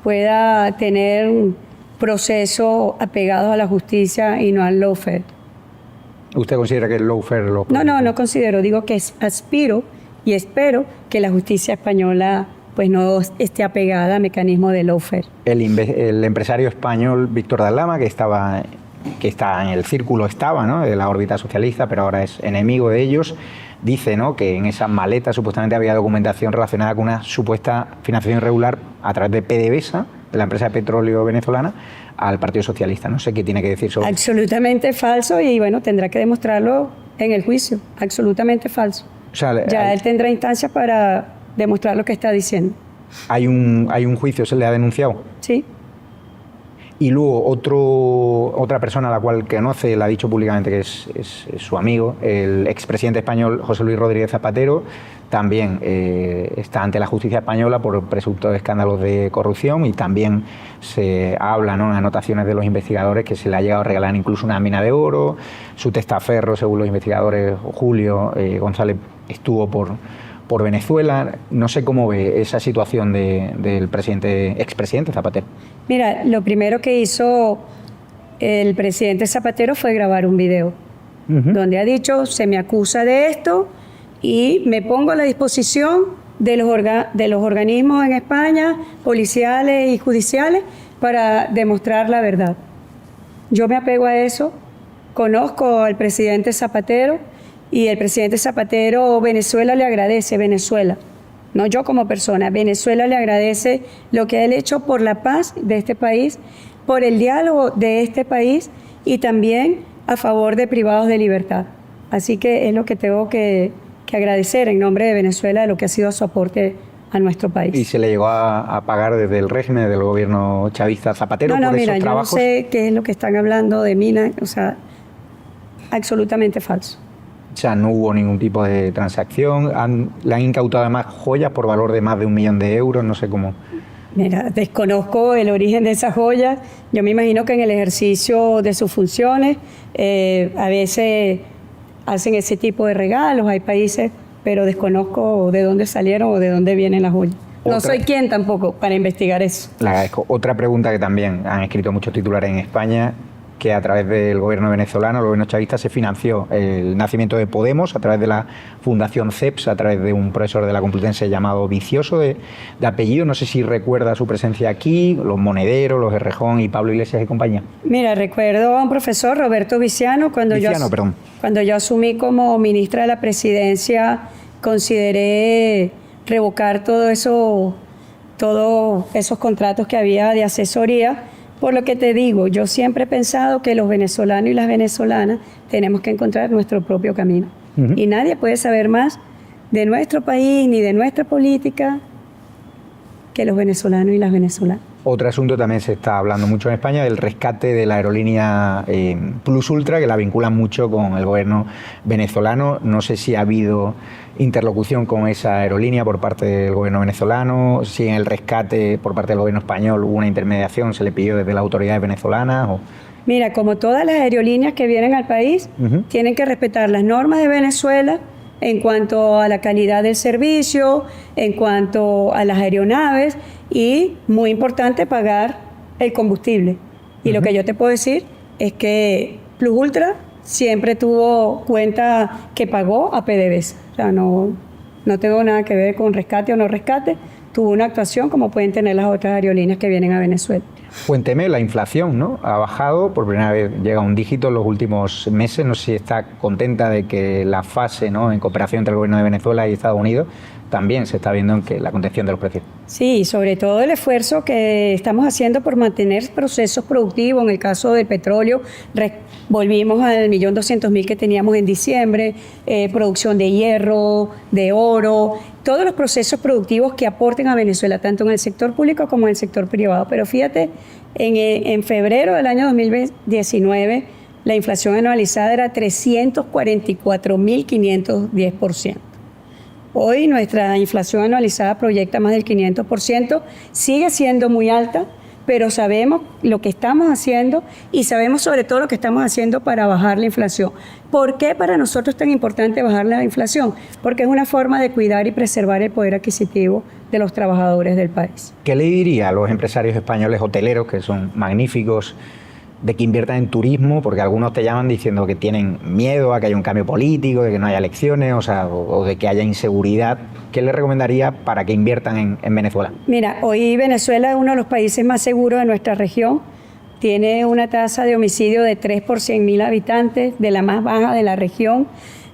pueda tener un proceso apegado a la justicia y no al lawfare. ¿Usted considera que el lawfare lo...? No considero. Digo que aspiro y espero que la justicia española pues no esté apegada a mecanismos de lawfare. El empresario español Víctor de Aldama, que está en el círculo, ¿no?, de la órbita socialista, pero ahora es enemigo de ellos, dice, ¿no?, que en esas maletas supuestamente había documentación relacionada con una supuesta financiación irregular a través de PDVSA, de la empresa de petróleo venezolana, al Partido Socialista. No sé qué tiene que decir sobre eso. Absolutamente falso y bueno, tendrá que demostrarlo en el juicio. Absolutamente falso. O sea, Ya él tendrá instancias para demostrar lo que está diciendo. hay un juicio, se le ha denunciado. Sí. Y luego otra persona a la cual conoce, le ha dicho públicamente que es su amigo, el expresidente español José Luis Rodríguez Zapatero, también está ante la justicia española por presuntos escándalos de corrupción y también se habla, ¿no?, en anotaciones de los investigadores que se le ha llegado a regalar incluso una mina de oro. Su testaferro, según los investigadores, Julio González, estuvo por Venezuela. No sé cómo ve esa situación del expresidente Zapatero. Mira, lo primero que hizo el presidente Zapatero fue grabar un video donde ha dicho, se me acusa de esto y me pongo a la disposición de los organismos en España, policiales y judiciales, para demostrar la verdad. Yo me apego a eso, conozco al presidente Zapatero y el presidente Zapatero, Venezuela le agradece, Venezuela. No yo como persona, Venezuela le agradece lo que él ha hecho por la paz de este país, por el diálogo de este país y también a favor de privados de libertad. Así que es lo que tengo que agradecer en nombre de Venezuela de lo que ha sido su aporte a nuestro país. ¿Y se le llegó a pagar desde el régimen del gobierno chavista Zapatero por esos trabajos? Yo no sé qué es lo que están hablando de mina, o sea, absolutamente falso. O sea, no hubo ningún tipo de transacción. Le han incautado además joyas por valor de más de 1 millón de euros, no sé cómo. Mira, desconozco el origen de esas joyas. Yo me imagino que en el ejercicio de sus funciones a veces hacen ese tipo de regalos. Hay países, pero desconozco de dónde salieron o de dónde vienen las joyas. No soy quien tampoco para investigar eso. Le agradezco. Otra pregunta que también han escrito muchos titulares en España, que a través del gobierno venezolano, el gobierno chavista, se financió el nacimiento de Podemos a través de la Fundación CEPS, a través de un profesor de la Complutense llamado Vicioso, de apellido. No sé si recuerda su presencia aquí, los Monederos, los Errejón y Pablo Iglesias y compañía. Mira, recuerdo a un profesor, Roberto Viciano, cuando yo asumí como ministra de la Presidencia, consideré revocar todos esos contratos que había de asesoría. Por lo que te digo, yo siempre he pensado que los venezolanos y las venezolanas tenemos que encontrar nuestro propio camino. Y nadie puede saber más de nuestro país ni de nuestra política que los venezolanos y las venezolanas. Otro asunto, también se está hablando mucho en España, del rescate de la aerolínea Plus Ultra, que la vinculan mucho con el gobierno venezolano. No sé si ha habido interlocución con esa aerolínea por parte del gobierno venezolano, si en el rescate por parte del gobierno español hubo una intermediación, se le pidió desde las autoridades venezolanas. Mira, como todas las aerolíneas que vienen al país, tienen que respetar las normas de Venezuela en cuanto a la calidad del servicio, en cuanto a las aeronaves y, muy importante, pagar el combustible. Y lo que yo te puedo decir es que Plus Ultra siempre tuvo cuenta que pagó a PDVSA. O sea, no tengo nada que ver con rescate o no rescate. Tuvo una actuación como pueden tener las otras aerolíneas que vienen a Venezuela. Cuénteme, la inflación, ¿no?, ha bajado, por primera vez llega a un dígito en los últimos meses. No sé si está contenta de que la fase, ¿no?, en cooperación entre el gobierno de Venezuela y Estados Unidos también se está viendo en que la contención de los precios. Sí, sobre todo el esfuerzo que estamos haciendo por mantener procesos productivos. En el caso del petróleo, volvimos al 1.200.000 que teníamos en diciembre, producción de hierro, de oro, todos los procesos productivos que aporten a Venezuela, tanto en el sector público como en el sector privado. Pero fíjate, en febrero del año 2019, la inflación anualizada era 344.510%. Hoy nuestra inflación anualizada proyecta más del 500%, sigue siendo muy alta, pero sabemos lo que estamos haciendo y sabemos sobre todo lo que estamos haciendo para bajar la inflación. ¿Por qué para nosotros es tan importante bajar la inflación? Porque es una forma de cuidar y preservar el poder adquisitivo de los trabajadores del país. ¿Qué le diría a los empresarios españoles hoteleros, que son magníficos, de que inviertan en turismo? Porque algunos te llaman diciendo que tienen miedo a que haya un cambio político, de que no haya elecciones, o de que haya inseguridad. ¿Qué le recomendaría para que inviertan en Venezuela? Mira, hoy Venezuela es uno de los países más seguros de nuestra región. tiene una tasa de homicidio de 3 por 100.000 habitantes, de la más baja de la región.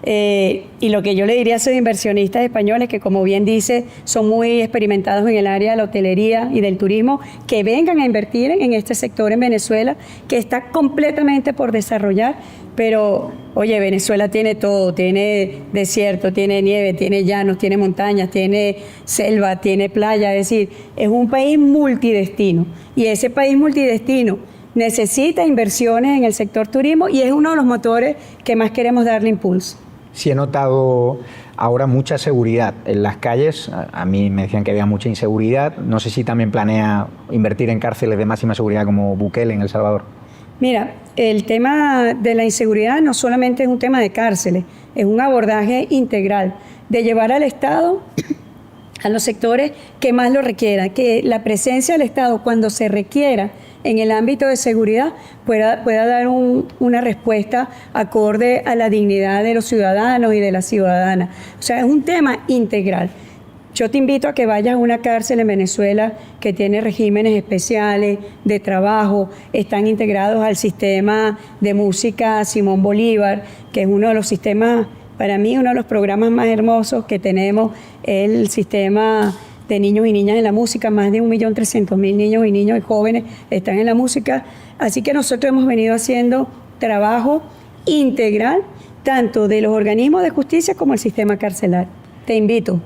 Y lo que yo le diría a esos inversionistas españoles, que como bien dice, son muy experimentados en el área de la hotelería y del turismo, que vengan a invertir en este sector en Venezuela, que está completamente por desarrollar. Pero, oye, Venezuela tiene todo, tiene desierto, tiene nieve, tiene llanos, tiene montañas, tiene selva, tiene playa, es decir, es un país multidestino. Y ese país multidestino necesita inversiones en el sector turismo y es uno de los motores que más queremos darle impulso. Sí he notado ahora mucha seguridad en las calles. A mí me decían que había mucha inseguridad. No sé si también planea invertir en cárceles de máxima seguridad como Bukele en El Salvador. Mira, el tema de la inseguridad no solamente es un tema de cárceles, es un abordaje integral de llevar al Estado a los sectores que más lo requieran, que la presencia del Estado cuando se requiera en el ámbito de seguridad pueda dar una respuesta acorde a la dignidad de los ciudadanos y de las ciudadanas. O sea, es un tema integral. Yo te invito a que vayas a una cárcel en Venezuela que tiene regímenes especiales de trabajo, están integrados al sistema de música Simón Bolívar, que es uno de los sistemas, para mí, uno de los programas más hermosos que tenemos, el sistema de niños y niñas en la música. Más de 1.300.000 niños y jóvenes están en la música. Así que nosotros hemos venido haciendo trabajo integral, tanto de los organismos de justicia como el sistema carcelario. Te invito.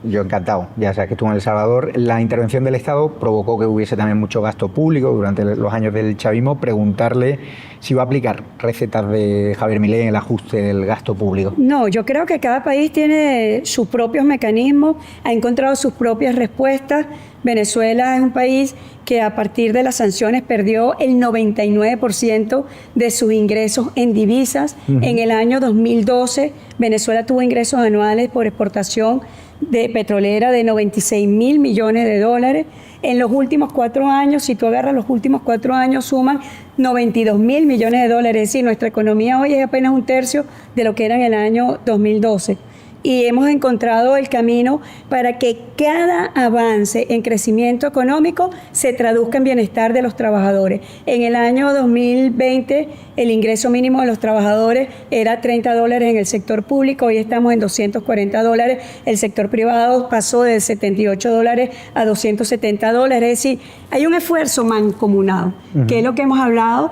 Yo encantado, ya sabes que estuve en El Salvador. La intervención del Estado provocó que hubiese también mucho gasto público durante los años del chavismo. Preguntarle si va a aplicar recetas de Javier Milei en el ajuste del gasto público. No, yo creo que cada país tiene sus propios mecanismos, ha encontrado sus propias respuestas. Venezuela es un país que a partir de las sanciones perdió el 99% de sus ingresos en divisas. En el año 2012, Venezuela tuvo ingresos anuales por exportación de petrolera de 96.000 millones de dólares. En los últimos 4 años, si tú agarras los últimos 4 años, suman 92.000 millones de dólares. Es decir, nuestra economía hoy es apenas un tercio de lo que era en el año 2012. Y hemos encontrado el camino para que cada avance en crecimiento económico se traduzca en bienestar de los trabajadores. En el año 2020, el ingreso mínimo de los trabajadores era $30 en el sector público, hoy estamos en $240. El sector privado pasó de $78 a $270. Es decir, hay un esfuerzo mancomunado, que es lo que hemos hablado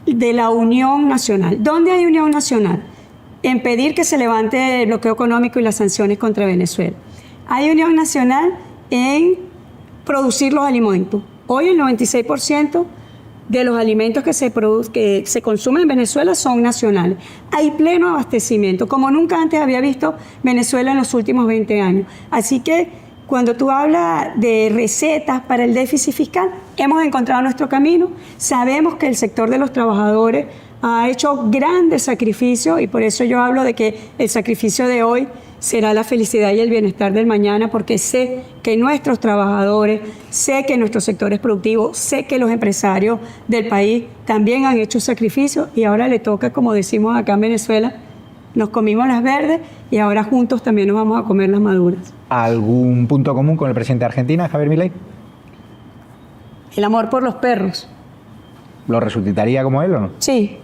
de la unión nacional. ¿Dónde hay unión nacional? En pedir que se levante el bloqueo económico y las sanciones contra Venezuela. Hay unión nacional en producir los alimentos. Hoy el 96% de los alimentos que se consumen en Venezuela son nacionales. Hay pleno abastecimiento, como nunca antes había visto Venezuela en los últimos 20 años. Así que cuando tú hablas de recetas para el déficit fiscal, hemos encontrado nuestro camino. Sabemos que el sector de los trabajadores ha hecho grandes sacrificios y por eso yo hablo de que el sacrificio de hoy será la felicidad y el bienestar del mañana, porque sé que nuestros trabajadores, sé que nuestros sectores productivos, sé que los empresarios del país también han hecho sacrificios y ahora le toca, como decimos acá en Venezuela, nos comimos las verdes y ahora juntos también nos vamos a comer las maduras. ¿Algún punto común con el presidente de Argentina, Javier Milei? El amor por los perros. ¿Lo resucitaría como él o no? Sí.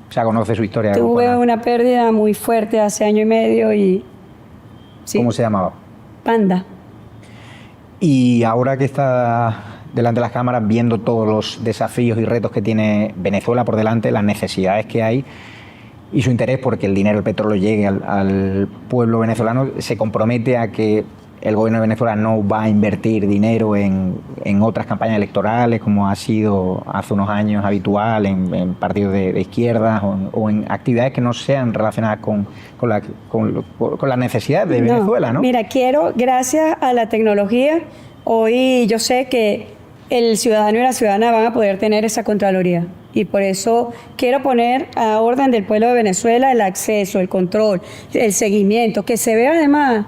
O sea, conoce su historia. Tuve una pérdida muy fuerte hace 1 año y medio y... Sí. ¿Cómo se llamaba? Panda. Y ahora que está delante de las cámaras viendo todos los desafíos y retos que tiene Venezuela por delante, las necesidades que hay y su interés porque el dinero, el petróleo llegue al pueblo venezolano, se compromete a que el gobierno de Venezuela no va a invertir dinero en otras campañas electorales, como ha sido hace unos años habitual en partidos de izquierdas o en actividades que no sean relacionadas con las necesidades de Venezuela, ¿no? Mira, gracias a la tecnología, hoy yo sé que el ciudadano y la ciudadana van a poder tener esa Contraloría. Y por eso quiero poner a orden del pueblo de Venezuela el acceso, el control, el seguimiento, que se vea además...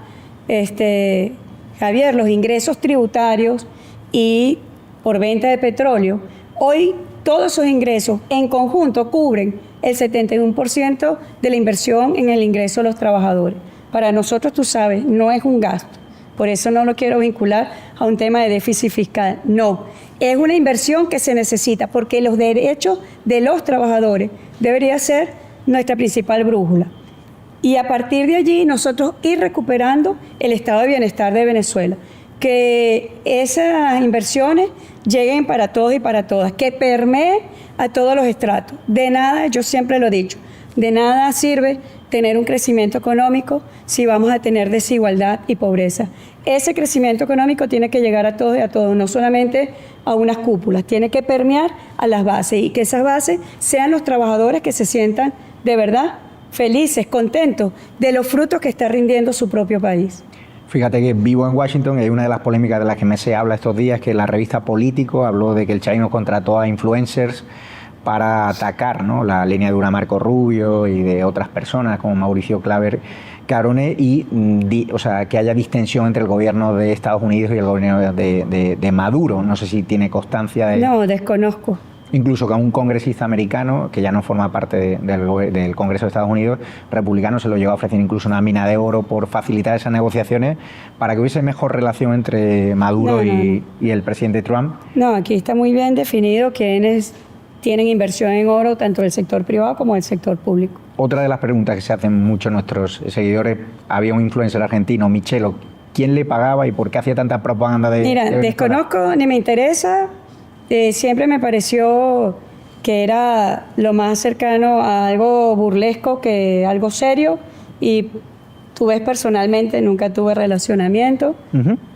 Javier, los ingresos tributarios y por venta de petróleo, hoy todos esos ingresos en conjunto cubren el 71% de la inversión en el ingreso de los trabajadores. Para nosotros, tú sabes, no es un gasto. Por eso no lo quiero vincular a un tema de déficit fiscal. No, es una inversión que se necesita porque los derechos de los trabajadores debería ser nuestra principal brújula. Y a partir de allí nosotros ir recuperando el estado de bienestar de Venezuela. Que esas inversiones lleguen para todos y para todas, que permeen a todos los estratos. De nada, yo siempre lo he dicho, de nada sirve tener un crecimiento económico si vamos a tener desigualdad y pobreza. Ese crecimiento económico tiene que llegar a todos y a todos, no solamente a unas cúpulas, tiene que permear a las bases y que esas bases sean los trabajadores que se sientan de verdad felices, contentos de los frutos que está rindiendo su propio país. Fíjate que vivo en Washington y hay una de las polémicas de las que me se habla estos días, que la revista Político habló de que el Chino contrató a influencers para atacar, ¿no?, la línea dura Marco Rubio y de otras personas como Mauricio Claver Carone y o sea, que haya distensión entre el gobierno de Estados Unidos y el gobierno de Maduro. No sé si tiene constancia de... No, desconozco. Incluso que a un congresista americano, que ya no forma parte del Congreso de Estados Unidos, republicano, se lo llegó a ofrecer incluso una mina de oro por facilitar esas negociaciones para que hubiese mejor relación entre Maduro y el presidente Trump. No, aquí está muy bien definido quiénes tienen inversión en oro, tanto del sector privado como del sector público. Otra de las preguntas que se hacen muchos nuestros seguidores, había un influencer argentino, Michelo, ¿quién le pagaba y por qué hacía tanta propaganda de Mira, desconozco ni me interesa. Siempre me pareció que era lo más cercano a algo burlesco que algo serio y tú ves personalmente, nunca tuve relacionamiento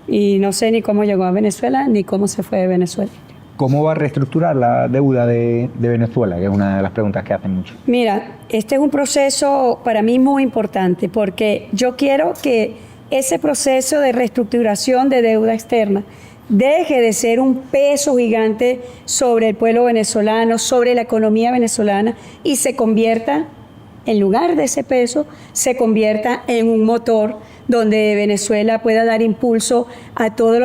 y no sé ni cómo llegó a Venezuela ni cómo se fue de Venezuela. ¿Cómo va a reestructurar la deuda de Venezuela? Que es una de las preguntas que hacen mucho. Mira, este es un proceso para mí muy importante porque yo quiero que ese proceso de reestructuración de deuda externa deje de ser un peso gigante sobre el pueblo venezolano, sobre la economía venezolana y se convierta, en lugar de ese peso, se convierta en un motor donde Venezuela pueda dar impulso a todos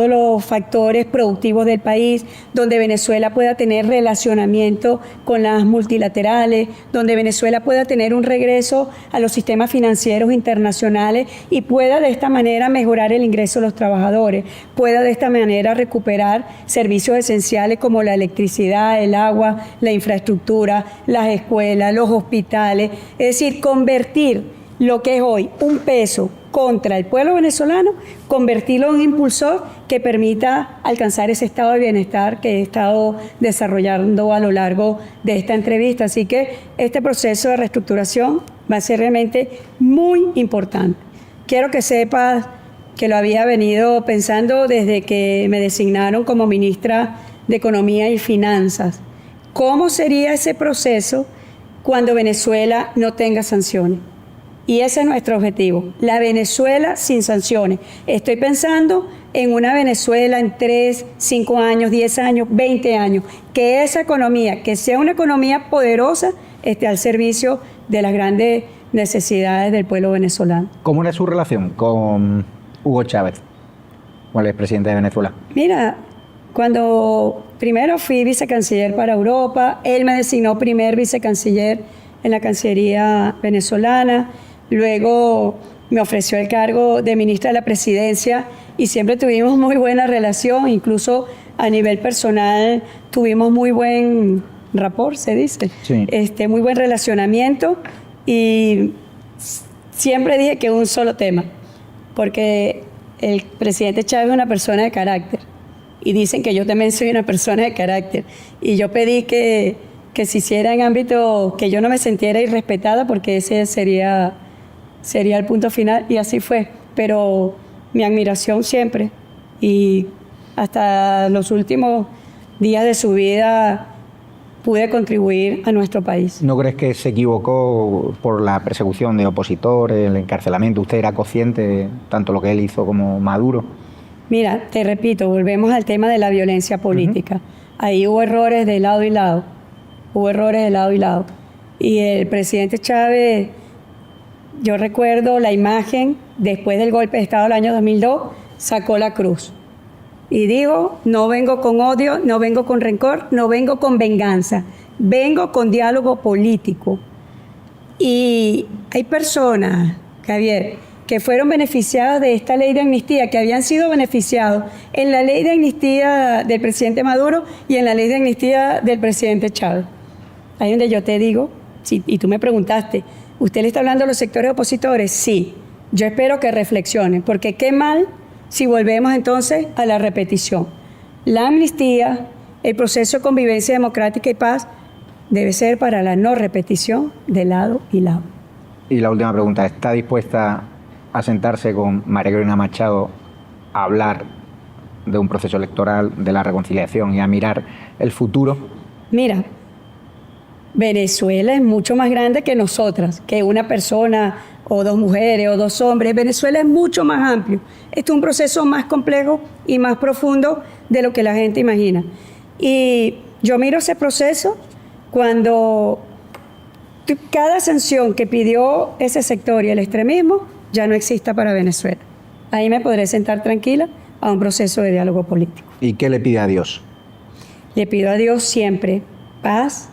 los factores productivos del país, donde Venezuela pueda tener relacionamiento con las multilaterales, donde Venezuela pueda tener un regreso a los sistemas financieros internacionales y pueda de esta manera mejorar el ingreso de los trabajadores, pueda de esta manera recuperar servicios esenciales como la electricidad, el agua, la infraestructura, las escuelas, los hospitales, es decir, convertir lo que es hoy un peso contra el pueblo venezolano, convertirlo en un impulsor que permita alcanzar ese estado de bienestar que he estado desarrollando a lo largo de esta entrevista. Así que este proceso de reestructuración va a ser realmente muy importante. Quiero que sepas que lo había venido pensando desde que me designaron como ministra de Economía y Finanzas. ¿Cómo sería ese proceso cuando Venezuela no tenga sanciones? Y ese es nuestro objetivo, la Venezuela sin sanciones. Estoy pensando en una Venezuela en 3, 5 años, 10 años, 20 años, que esa economía, que sea una economía poderosa, esté al servicio de las grandes necesidades del pueblo venezolano. ¿Cómo era su relación con Hugo Chávez, con el expresidente de Venezuela? Mira, cuando primero fui vicecanciller para Europa, él me designó primer vicecanciller en la Cancillería venezolana. Luego me ofreció el cargo de ministra de la Presidencia y siempre tuvimos muy buena relación, incluso a nivel personal tuvimos muy buen rapport, se dice, sí. Muy buen relacionamiento y siempre dije que un solo tema, porque el presidente Chávez es una persona de carácter y dicen que yo también soy una persona de carácter y yo pedí que se hiciera en ámbito que yo no me sintiera irrespetada porque ese sería el punto final y así fue, pero mi admiración siempre y hasta los últimos días de su vida pude contribuir a nuestro país. ¿No crees que se equivocó por la persecución de opositores, el encarcelamiento? ¿Usted era consciente de tanto lo que él hizo como Maduro? Mira, te repito, volvemos al tema de la violencia política. Ahí hubo errores de lado y lado. Hubo errores de lado y lado. Y el presidente Chávez, yo recuerdo la imagen, después del golpe de Estado del año 2002, sacó la cruz. Y digo, no vengo con odio, no vengo con rencor, no vengo con venganza, vengo con diálogo político. Y hay personas, Javier, que fueron beneficiados de esta ley de amnistía, que habían sido beneficiados en la ley de amnistía del presidente Maduro y en la ley de amnistía del presidente Chávez. Ahí donde yo te digo, sí, y tú me preguntaste, ¿usted le está hablando a los sectores opositores? Sí, yo espero que reflexionen, porque qué mal si volvemos entonces a la repetición. La amnistía, el proceso de convivencia democrática y paz, debe ser para la no repetición de lado y lado. Y la última pregunta, ¿está dispuesta a sentarse con María Corina Machado a hablar de un proceso electoral, de la reconciliación y a mirar el futuro? Mira, Venezuela es mucho más grande que nosotras, que una persona o dos mujeres o dos hombres. Venezuela es mucho más amplio. Esto es un proceso más complejo y más profundo de lo que la gente imagina. Y yo miro ese proceso cuando cada sanción que pidió ese sector y el extremismo ya no exista para Venezuela. Ahí me podré sentar tranquila a un proceso de diálogo político. ¿Y qué le pide a Dios? Le pido a Dios siempre paz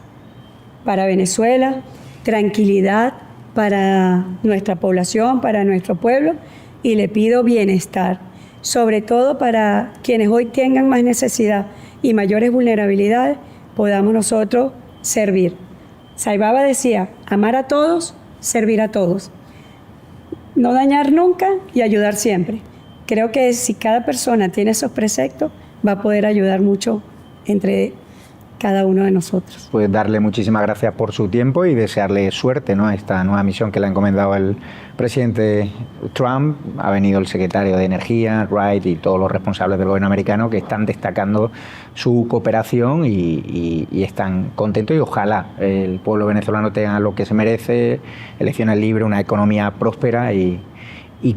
para Venezuela, tranquilidad para nuestra población, para nuestro pueblo, y le pido bienestar, sobre todo para quienes hoy tengan más necesidad y mayores vulnerabilidades, podamos nosotros servir. Saibaba decía, amar a todos, servir a todos. No dañar nunca y ayudar siempre. Creo que si cada persona tiene esos preceptos, va a poder ayudar mucho entre cada uno de nosotros. Pues darle muchísimas gracias por su tiempo y desearle suerte, ¿no?, a esta nueva misión que le ha encomendado el presidente Trump. Ha venido el secretario de Energía, Wright, y todos los responsables del gobierno americano que están destacando su cooperación y están contentos, y ojalá el pueblo venezolano tenga lo que se merece, elecciones libres, una economía próspera y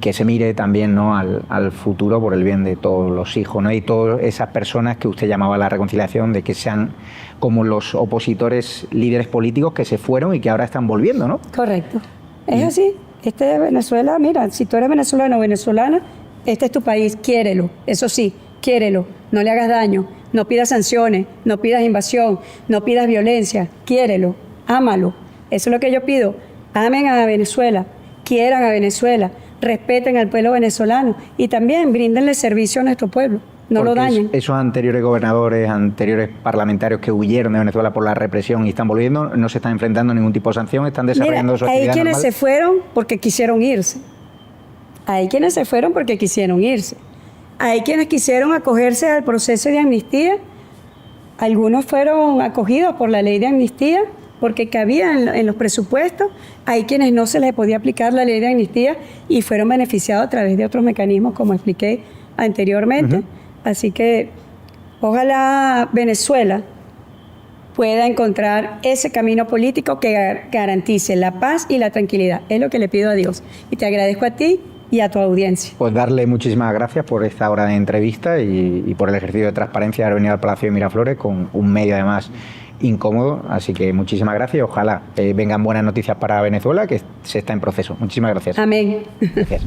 que se mire también, ¿no?, al futuro por el bien de todos los hijos, ¿no?, y todas esas personas que usted llamaba a la reconciliación, de que sean como los opositores líderes políticos que se fueron y que ahora están volviendo, ¿no? Correcto. Es así. Este es Venezuela, mira, si tú eres venezolano o venezolana, este es tu país, quiérelo. Eso sí, quiérelo. No le hagas daño, no pidas sanciones, no pidas invasión, no pidas violencia, quiérelo, ámalo. Eso es lo que yo pido. Amen a Venezuela, quieran a Venezuela, respeten al pueblo venezolano y también bríndenle servicio a nuestro pueblo, no lo dañen. Esos anteriores gobernadores, anteriores parlamentarios que huyeron de Venezuela por la represión y están volviendo, no se están enfrentando a ningún tipo de sanción, están desarrollando su actividad hay quienes normal. se fueron porque quisieron irse. Hay quienes se fueron porque quisieron irse. Hay quienes quisieron acogerse al proceso de amnistía. Algunos fueron acogidos por la ley de amnistía porque cabía en los presupuestos. Hay quienes no se les podía aplicar la ley de amnistía y fueron beneficiados a través de otros mecanismos, como expliqué anteriormente. Así que ojalá Venezuela pueda encontrar ese camino político que garantice la paz y la tranquilidad. Es lo que le pido a Dios. Y te agradezco a ti y a tu audiencia. Pues darle muchísimas gracias por esta hora de entrevista y por el ejercicio de transparencia de haber venido al Palacio de Miraflores con un medio además incómodo, así que muchísimas gracias y ojalá vengan buenas noticias para Venezuela, que se está en proceso. Muchísimas gracias. Amén. Gracias.